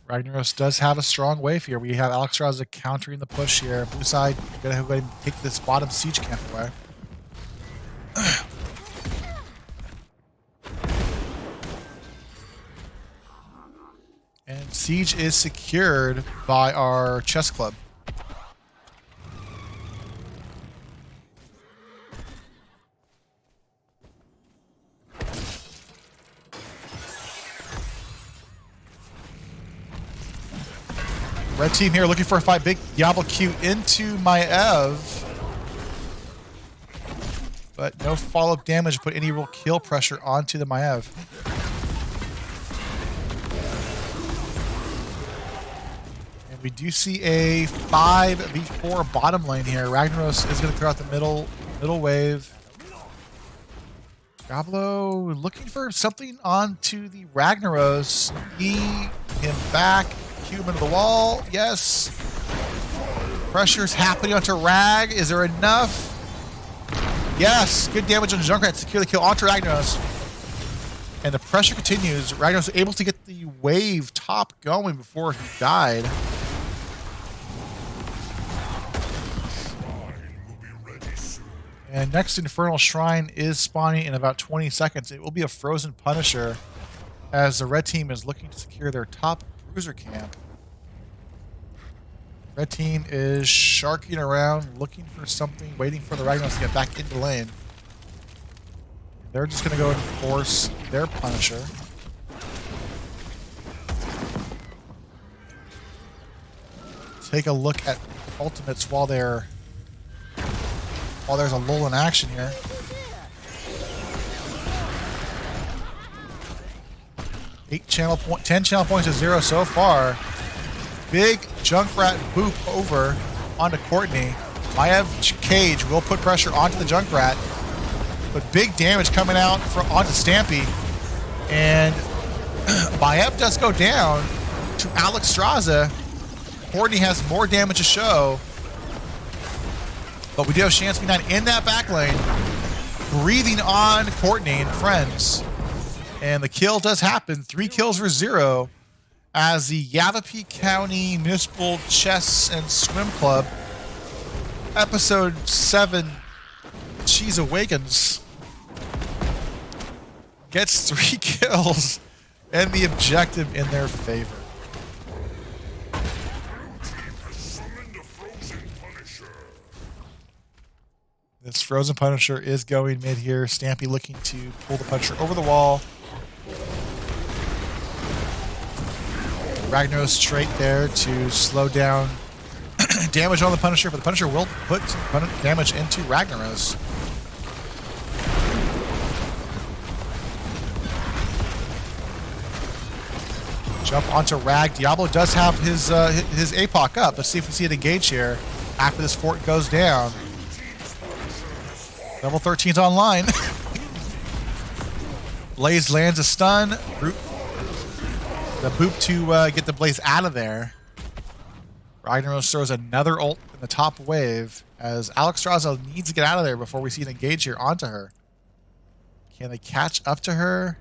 Ragnaros does have a strong wave here. We have Alex Raza countering the push here. Blue side gonna go ahead and take this bottom siege camp away. And siege is secured by our chess club. Red team here looking for a fight. Big Diablo Q into Maev. But no follow-up damage to put any real kill pressure onto the Maev. And we do see a 5v4 bottom lane here. Ragnaros is going to clear out the middle wave. Diablo looking for something onto the Ragnaros. Him back. Cube into the wall. Yes. Pressure's happening onto Rag. Is there enough? Yes. Good damage on Junkrat to secure the kill onto Ragnaros. And the pressure continues. Ragnaros was able to get the wave top going before he died. And next Infernal Shrine is spawning in about 20 seconds. It will be a Frozen Punisher as the red team is looking to secure their top bruiser camp. Red team is sharking around, looking for something, waiting for the Ragnaros to get back into lane. They're just going to go and force their Punisher. Take a look at ultimates while there's a lull in action here. 10 channel points to 0 so far. Big Junkrat boop over onto Courtney. Maev Cage will put pressure onto the Junkrat, but big damage coming out onto Stampy. And Maev does go down to Alex Straza. Courtney has more damage to show, but we do have Chance B9 in that back lane, breathing on Courtney and friends. And the kill does happen. 3 kills for 0 as the Yavapai County Municipal Chess and Swim Club, Episode 7, TheCheeseAwakens, gets 3 kills and the objective in their favor. This Frozen Punisher is going mid here. Stampy looking to pull the Punisher over the wall. Ragnaros straight there to slow down damage on the Punisher, but the Punisher will put damage into Ragnaros. Jump onto Rag. Diablo does have his APOC up. Let's see if we see it engage here after this fort goes down. Level 13's online. Blaze lands a stun. The boop to get the Blaze out of there. Ragnaros throws another ult in the top wave as Alexstrasza needs to get out of there before we see an engage here onto her. Can they catch up to her?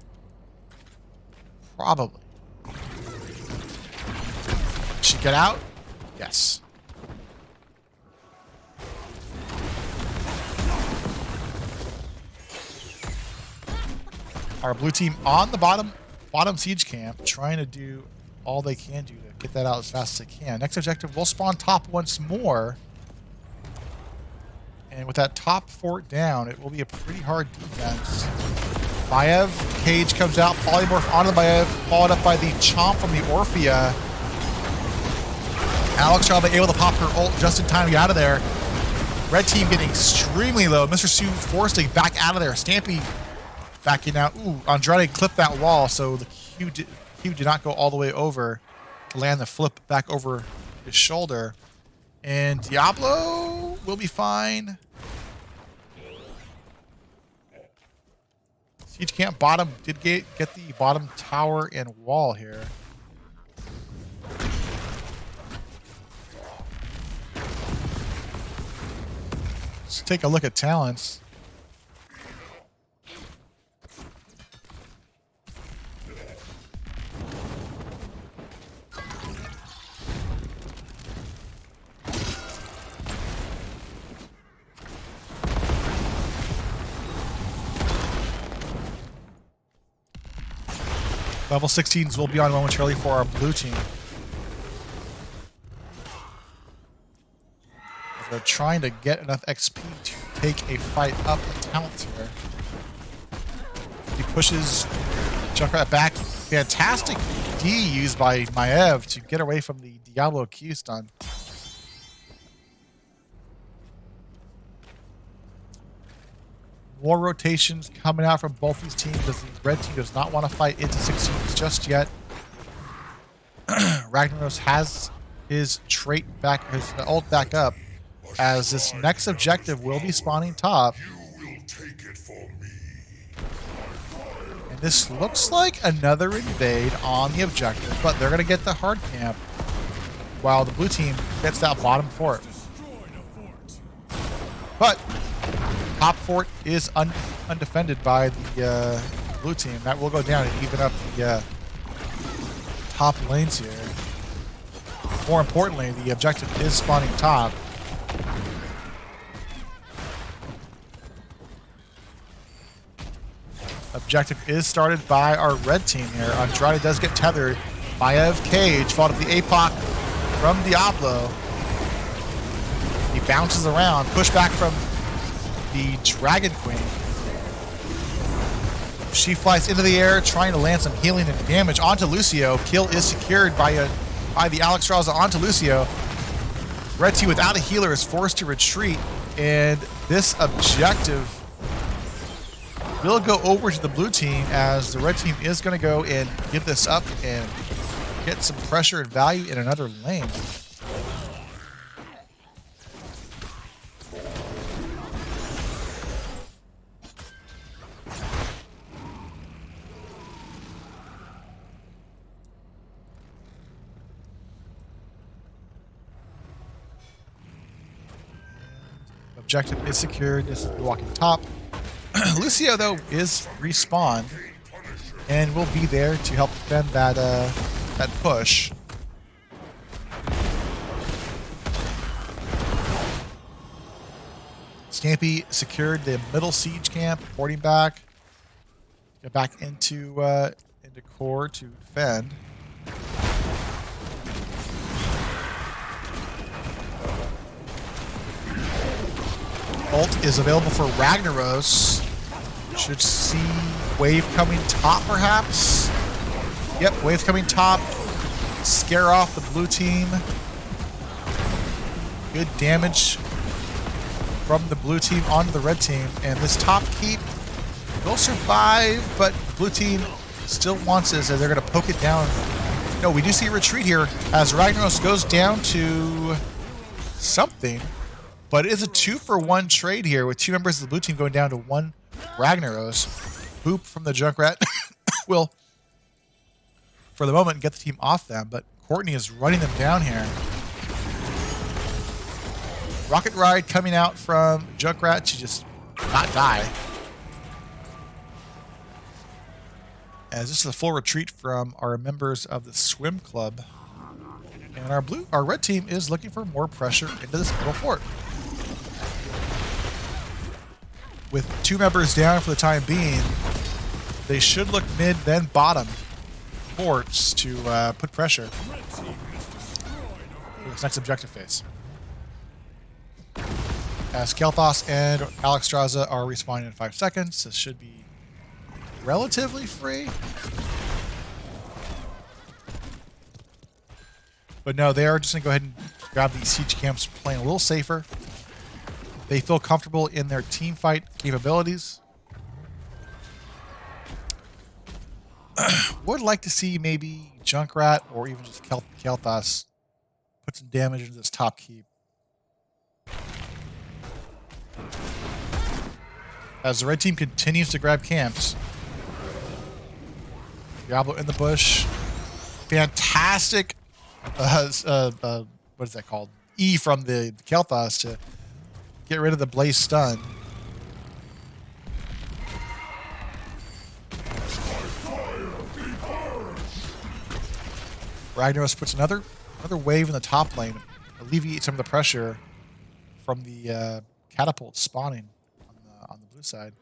Probably. She get out? Yes. Our blue team on the bottom siege camp, trying to do all they can do to get that out as fast as they can. Next objective will spawn top once more. And with that top fort down, it will be a pretty hard defense. Maiev, Cage comes out, polymorph onto the Maiev, followed up by the chomp from the Orphea. Alexstrasza able to pop her ult just in time to get out of there. Red team getting extremely low. Mr. Sue forced to back out of there. Stampy backing out. Ooh, Andrade clipped that wall, so the Q did not go all the way over to land the flip back over his shoulder. And Diablo will be fine. Siege camp bottom did get the bottom tower and wall here. Let's take a look at talents. Level 16s will be on momentarily for our blue team. They're trying to get enough XP to take a fight up with talents here. He pushes Junkrat back. Fantastic D used by Maiev to get away from the Diablo Q stun. More rotations coming out from both these teams as the red team does not want to fight into 16s just yet. Ragnaros has his trait back, his ult back up, as this next objective will be spawning top. You will take it for me. And this looks like another invade on the objective, but they're going to get the hard camp while the blue team gets that bottom fort. But top fort is undefended by the blue team. That will go down and even up the top lanes here. More importantly, the objective is spawning top. Objective is started by our red team here. Andrade does get tethered. Maiev, Cage, followed up the APOC from Diablo. He bounces around, push back from the Dragon Queen. She flies into the air, trying to land some healing and damage onto Lucio. Kill is secured by the Alexstrasza onto Lucio. Red team without a healer is forced to retreat, and this objective will go over to the blue team as the red team is going to go and give this up and get some pressure and value in another lane. Objective is secured. This is walking top. Lucio, though, is respawned and will be there to help defend that that push. Stampy secured the middle siege camp, porting back. Get back into core to defend. ult is available for Ragnaros. Should see wave coming top, perhaps. Yep, wave coming top. Scare off the blue team. Good damage from the blue team onto the red team. And this top keep will survive, but the blue team still wants this as they're going to poke it down. No, we do see a retreat here as Ragnaros goes down to something, but it is a 2-for-1 trade here with 2 members of the blue team going down to 1 Ragnaros. Boop from the Junkrat will, for the moment, get the team off them, but Courtney is running them down here. Rocket Ride coming out from Junkrat to just not die. As this is a full retreat from our members of the swim club. And our red team is looking for more pressure into this middle fort. With 2 members down for the time being, they should look mid, then bottom forts to put pressure for this next objective phase. As Kelthos and Alexstrasza are respawning in 5 seconds, this should be relatively free. But no, they are just going to go ahead and grab these siege camps, playing a little safer. They feel comfortable in their team fight capabilities. Would like to see maybe Junkrat or even just Kelthos put some damage into this top keep. As the red team continues to grab camps. Diablo in the bush. Fantastic, what is that called? E from the Kelthos to get rid of the Blaze stun. Ragnaros puts another wave in the top lane, alleviate some of the pressure from the catapult spawning on the blue side.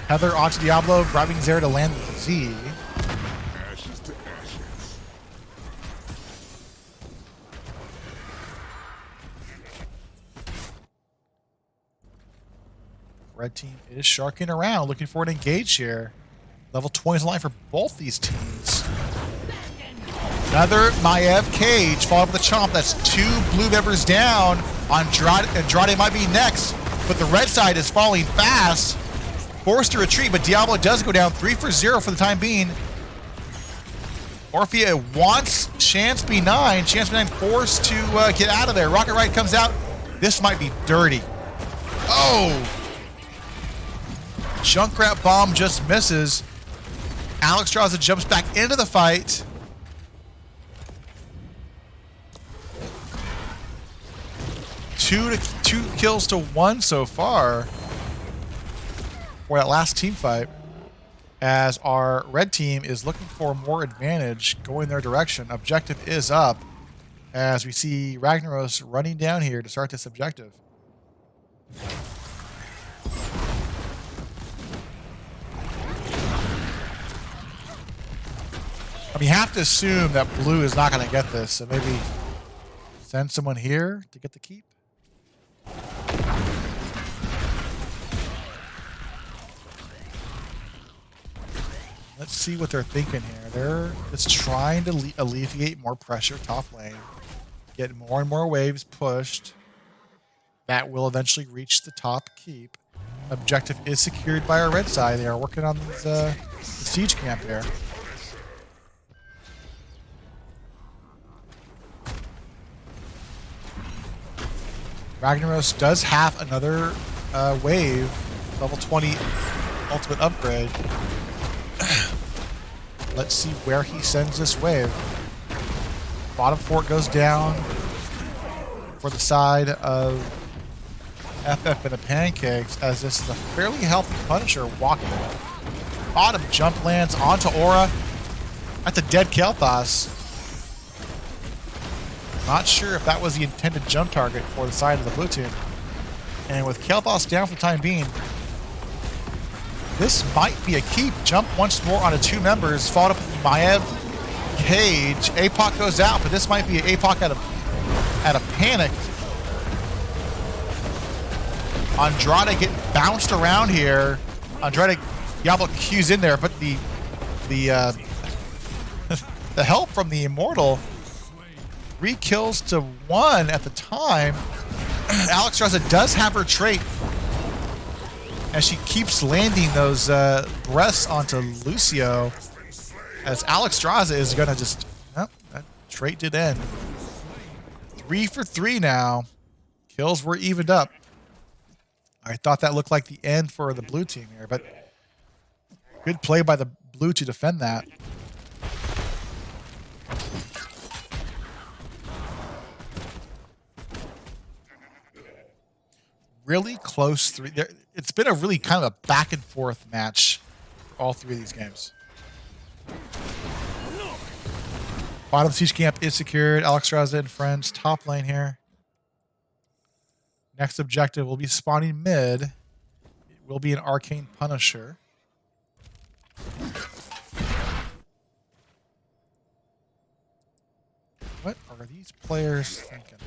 Heather onto Diablo, grabbing Zera to land the Z. Ashes to ashes. Red team is sharking around, looking for an engage here. Level 20 is in line for both these teams. Another Maiev cage, followed up with the chomp. That's 2 blue members down. Andrade might be next, but the red side is falling fast. Forced to retreat, but Diablo does go down 3-for-0 for the time being. Orphea wants Chance B9. Chance B9 forced to get out of there. Rocket Ride comes out. This might be dirty. Oh! Junkrat bomb just misses. Alexstrasza jumps back into the fight. Two kills to 1 so far for that last team fight, as our red team is looking for more advantage going their direction. Objective is up as we see Ragnaros running down here to start this objective. I mean, you have to assume that blue is not going to get this, so maybe send someone here to get the keep. Let's see what they're thinking here. They're just trying to alleviate more pressure top lane, get more and more waves pushed. That will eventually reach the top keep. Objective is secured by our red side. They are working on these, the siege camp here. Ragnaros does have another wave, level 20 ultimate upgrade. Let's see where he sends this wave. Bottom fort goes down for the side of FF and the Pancakes, as this is a fairly healthy Punisher walking. Bottom jump lands onto Aura. That's a dead Kelthos. Not sure if that was the intended jump target for the side of the blue team. And with Kelthos down for the time being, this might be a keep. Jump once more onto 2 members, followed up with Maiev cage. APOC goes out, but this might be an APOC out of panic. Andrade getting bounced around here. Andrade Diablo Q's in there, but the the help from the Immortal. 3 kills to 1 at the time. Alexstrasza does have her trait as she keeps landing those breaths onto Lucio. As Alexstrasza is going to just... Oh, that trait did end. 3 for 3 now. Kills were evened up. I thought that looked like the end for the blue team here, but good play by the blue to defend that. Really close 3. It's been a really kind of a back and forth match for all 3 of these games. Bottom siege camp is secured. Alexstrasza and friends top lane here. Next objective will be spawning mid. It will be an Arcane Punisher. What are these players thinking?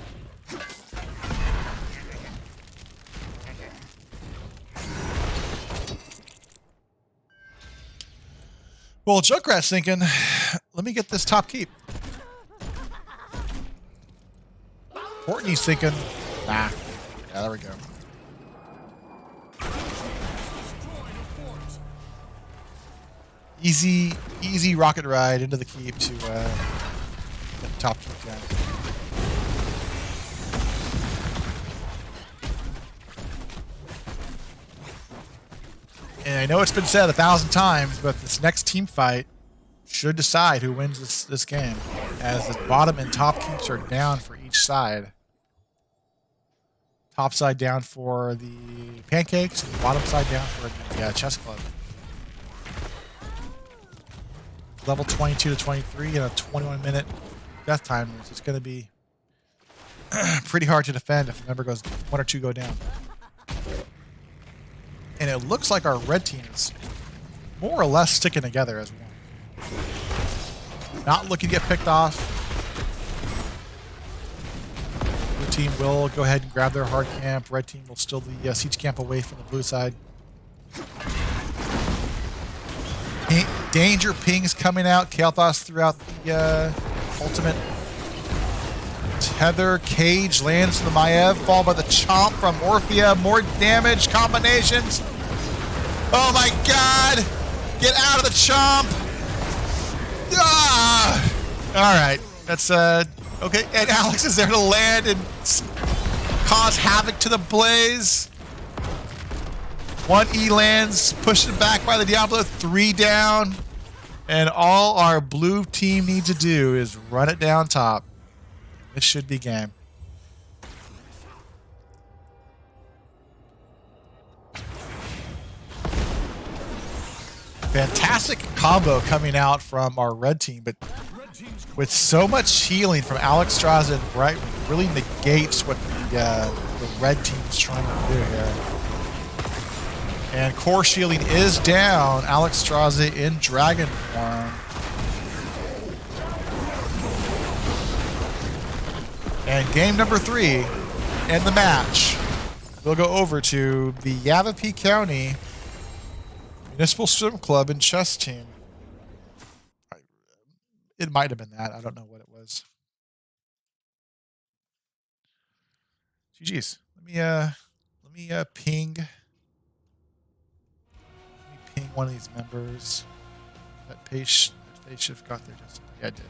Well, Junkrat's thinking, let me get this top keep. Courtney's thinking, nah. Yeah, there we go. Easy rocket ride into the keep to get the top keep down. And I know it's been said 1,000 times, but this next team fight should decide who wins this game, as the bottom and top keeps are down for each side. Top side down for the Pancakes, and the bottom side down for the Chess Club. Level 22 to 23 and a 21-minute death time. It's going to be pretty hard to defend if a member goes 1 or 2 go down. And it looks like our red team is more or less sticking together as one. Not looking to get picked off. Blue team will go ahead and grab their hard camp. Red team will still the siege camp away from the blue side. Danger pings coming out. Kael'thas throughout the ultimate. Tether cage lands to the Maiev, followed by the chomp from Orphea. More damage combinations. Oh my god! Get out of the chomp! Ah! Alright, that's okay. And Alex is there to land and cause havoc to the Blaze. 1 E lands, pushing back by the Diablo, 3 down. And all our blue team needs to do is run it down top. This should be game. Fantastic combo coming out from our red team, but with so much healing from Alexstrasza and Bright, really negates what the red team's trying to do here. And core shielding is down. Alexstrasza in dragon form. And game number 3 in the match, we'll go over to the Yavapai County Municipal Swim Club and Chess Team. It might have been that. I don't know what it was. GG's. Let me ping one of these members. That page should have got there just. Yeah, it did.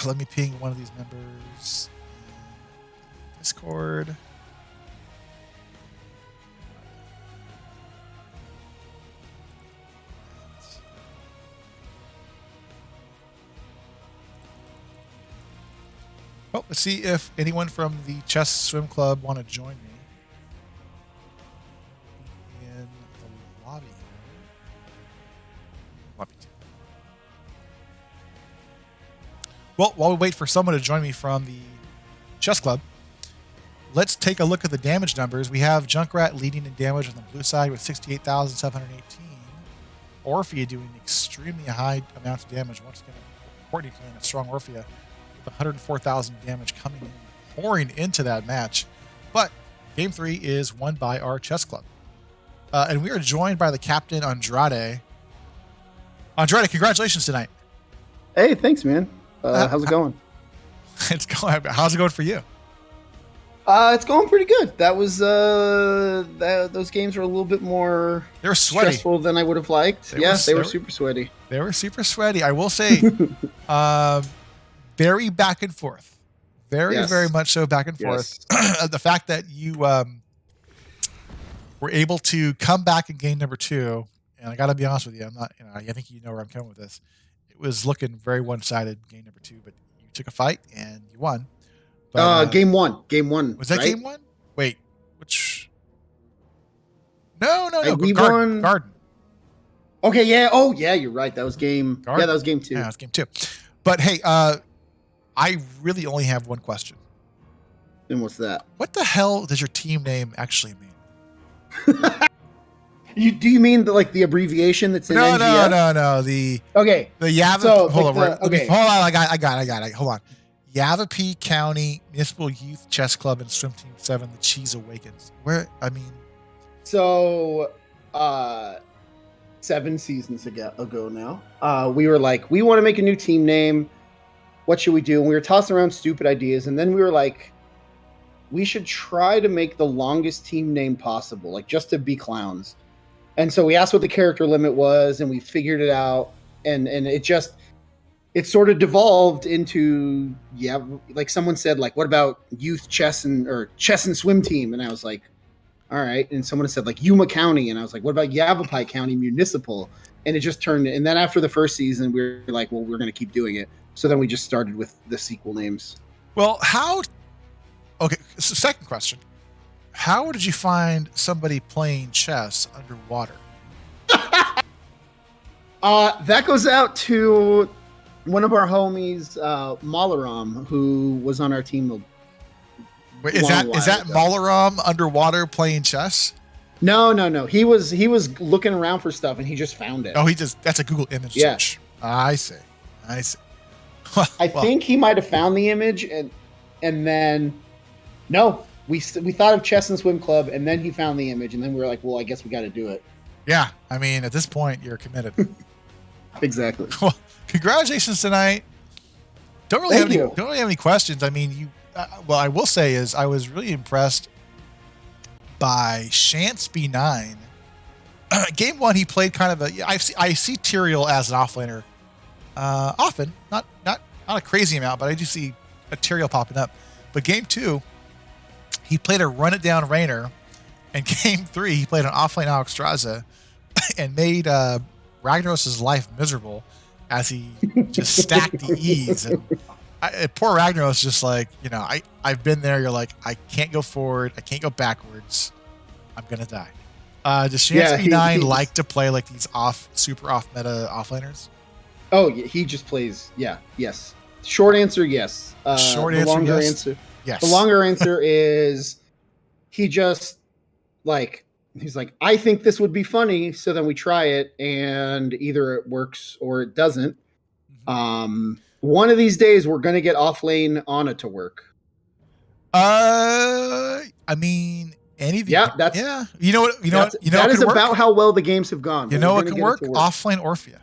Let me ping one of these members in Discord. Oh, let's see if anyone from the Chess Swim Club want to join me in the lobby. Lobby 2. Well, while we wait for someone to join me from the Chess Club, let's take a look at the damage numbers. We have Junkrat leading in damage on the blue side with 68,718. Orphea doing extremely high amounts of damage. Once again, Courtney playing a strong Orphea with 104,000 damage coming in, pouring into that match. But Game 3 is won by our chess club. And we are joined by the captain, Andrade. Andrade, congratulations tonight. Hey, thanks, man. How's it going? It's going. How's it going for you? It's going pretty good. That was those games were a little bit more They were sweaty. stressful than I would have liked. They were super sweaty. They were super sweaty. I will say, very back and forth. Very much so back and forth. Yes. The fact that you were able to come back in game number 2, and I got to be honest with you, I'm not. I think you know where I'm coming with this. It was looking very one-sided game number 2, but you took a fight and you won. But, Game one. Game one. was that right? game 1? Wait, which? No. We Garden. won- Garden. Okay, yeah. Oh, yeah, you're right. That was game. Garden. Yeah, that was game 2. Yeah, that's game 2. But hey, I really only have one question. And what's that? What the hell does your team name actually mean? Do you mean the abbreviation that's in NGS? No. The Okay. Yavapai. So, hold like on. okay. Hold on. I got it. Hold on. Yavapai County Municipal Youth Chess Club and Swim Team 7, The TheCheeseAwakens. So, 7 seasons ago now, we were like, we want to make a new team name. What should we do? And we were tossing around stupid ideas, and then we were like, we should try to make the longest team name possible, like just to be clowns. And so we asked what the character limit was, and we figured it out, and it sort of devolved into, like someone said, like, what about youth chess and swim team? And I was like, all right. And someone said like Yuma County, and I was like, what about Yavapai County Municipal? And it just turned. And then after the first season, we were like, well, we're going to keep doing it. So then we just started with the sequel names. Well, okay, so second question. How did you find somebody playing chess underwater? That goes out to one of our homies, Malaram, who was on our team. Wait, is that Malaram underwater playing chess? No. He was looking around for stuff, and he just found it. Oh, that's a Google image search. I see. I think he might have found the image, and then we thought of Chess and Swim Club, and then he found the image, and then we were like, well, I guess we got to do it. Yeah, I mean, at this point, you're committed. Exactly. Well, congratulations tonight. Don't really have any questions. I mean, what I will say is I was really impressed by Chance B9. Game 1, he played kind of I see Tyrael as an offlaner. Often, not a crazy amount, but I do see a Tyrael popping up. But game 2, he played a run it down Rainer, and game 3, he played an offlane Alexstrasza, and made Ragnaros' life miserable as he just stacked the E's. And poor Ragnaros just like, I've been there. You're like, I can't go forward, I can't go backwards. I'm gonna die. Does Chance B9 like to play like these super off meta offlaners? Oh, yeah, he just plays. Yeah, yes. Short answer, yes. The longer answer, yes. The longer answer is he just he's like, I think this would be funny, so then we try it, and either it works or it doesn't. Mm-hmm. One of these days, we're gonna get offlane Ana to work. I mean, anything. Yeah, that is about how well the games have gone. You know what can work? Offlane Orphea.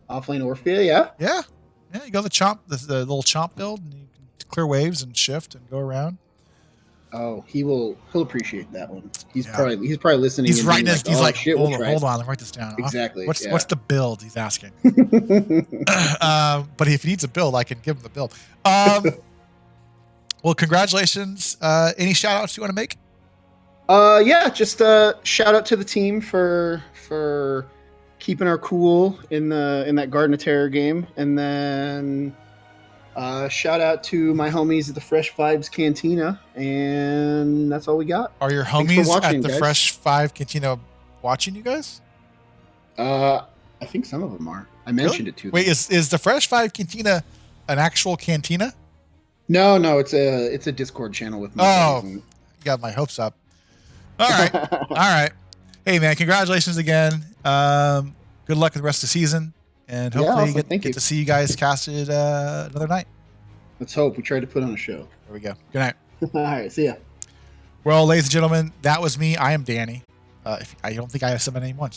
Offlane Orphea, yeah. Yeah. You go the little chomp build, and you can clear waves and shift and go around. Oh, he'll appreciate that one. He's probably listening. He's writing this. He's like, shit, hold on, let me write this down. Exactly. What's the build? He's asking. But if he needs a build, I can give him the build. Well, congratulations. Any shout outs you want to make? Yeah, just shout out to the team for keeping our cool in that Garden of Terror game, and then shout out to my homies at the Fresh Vibes Cantina, and that's all we got. Are your homies at the Fresh Five Cantina watching you guys? I think some of them are. I mentioned it to them. Wait, is the Fresh Five Cantina an actual cantina? No, it's a Discord channel with me. You got my hopes up. All right. Hey man, congratulations again. Good luck with the rest of the season, and hopefully get to see you guys casted another night. Let's hope. We tried to put on a show. There we go. Good night. All right, see ya. Well, ladies and gentlemen, that was me. I am Danny. I don't think I have said my name once.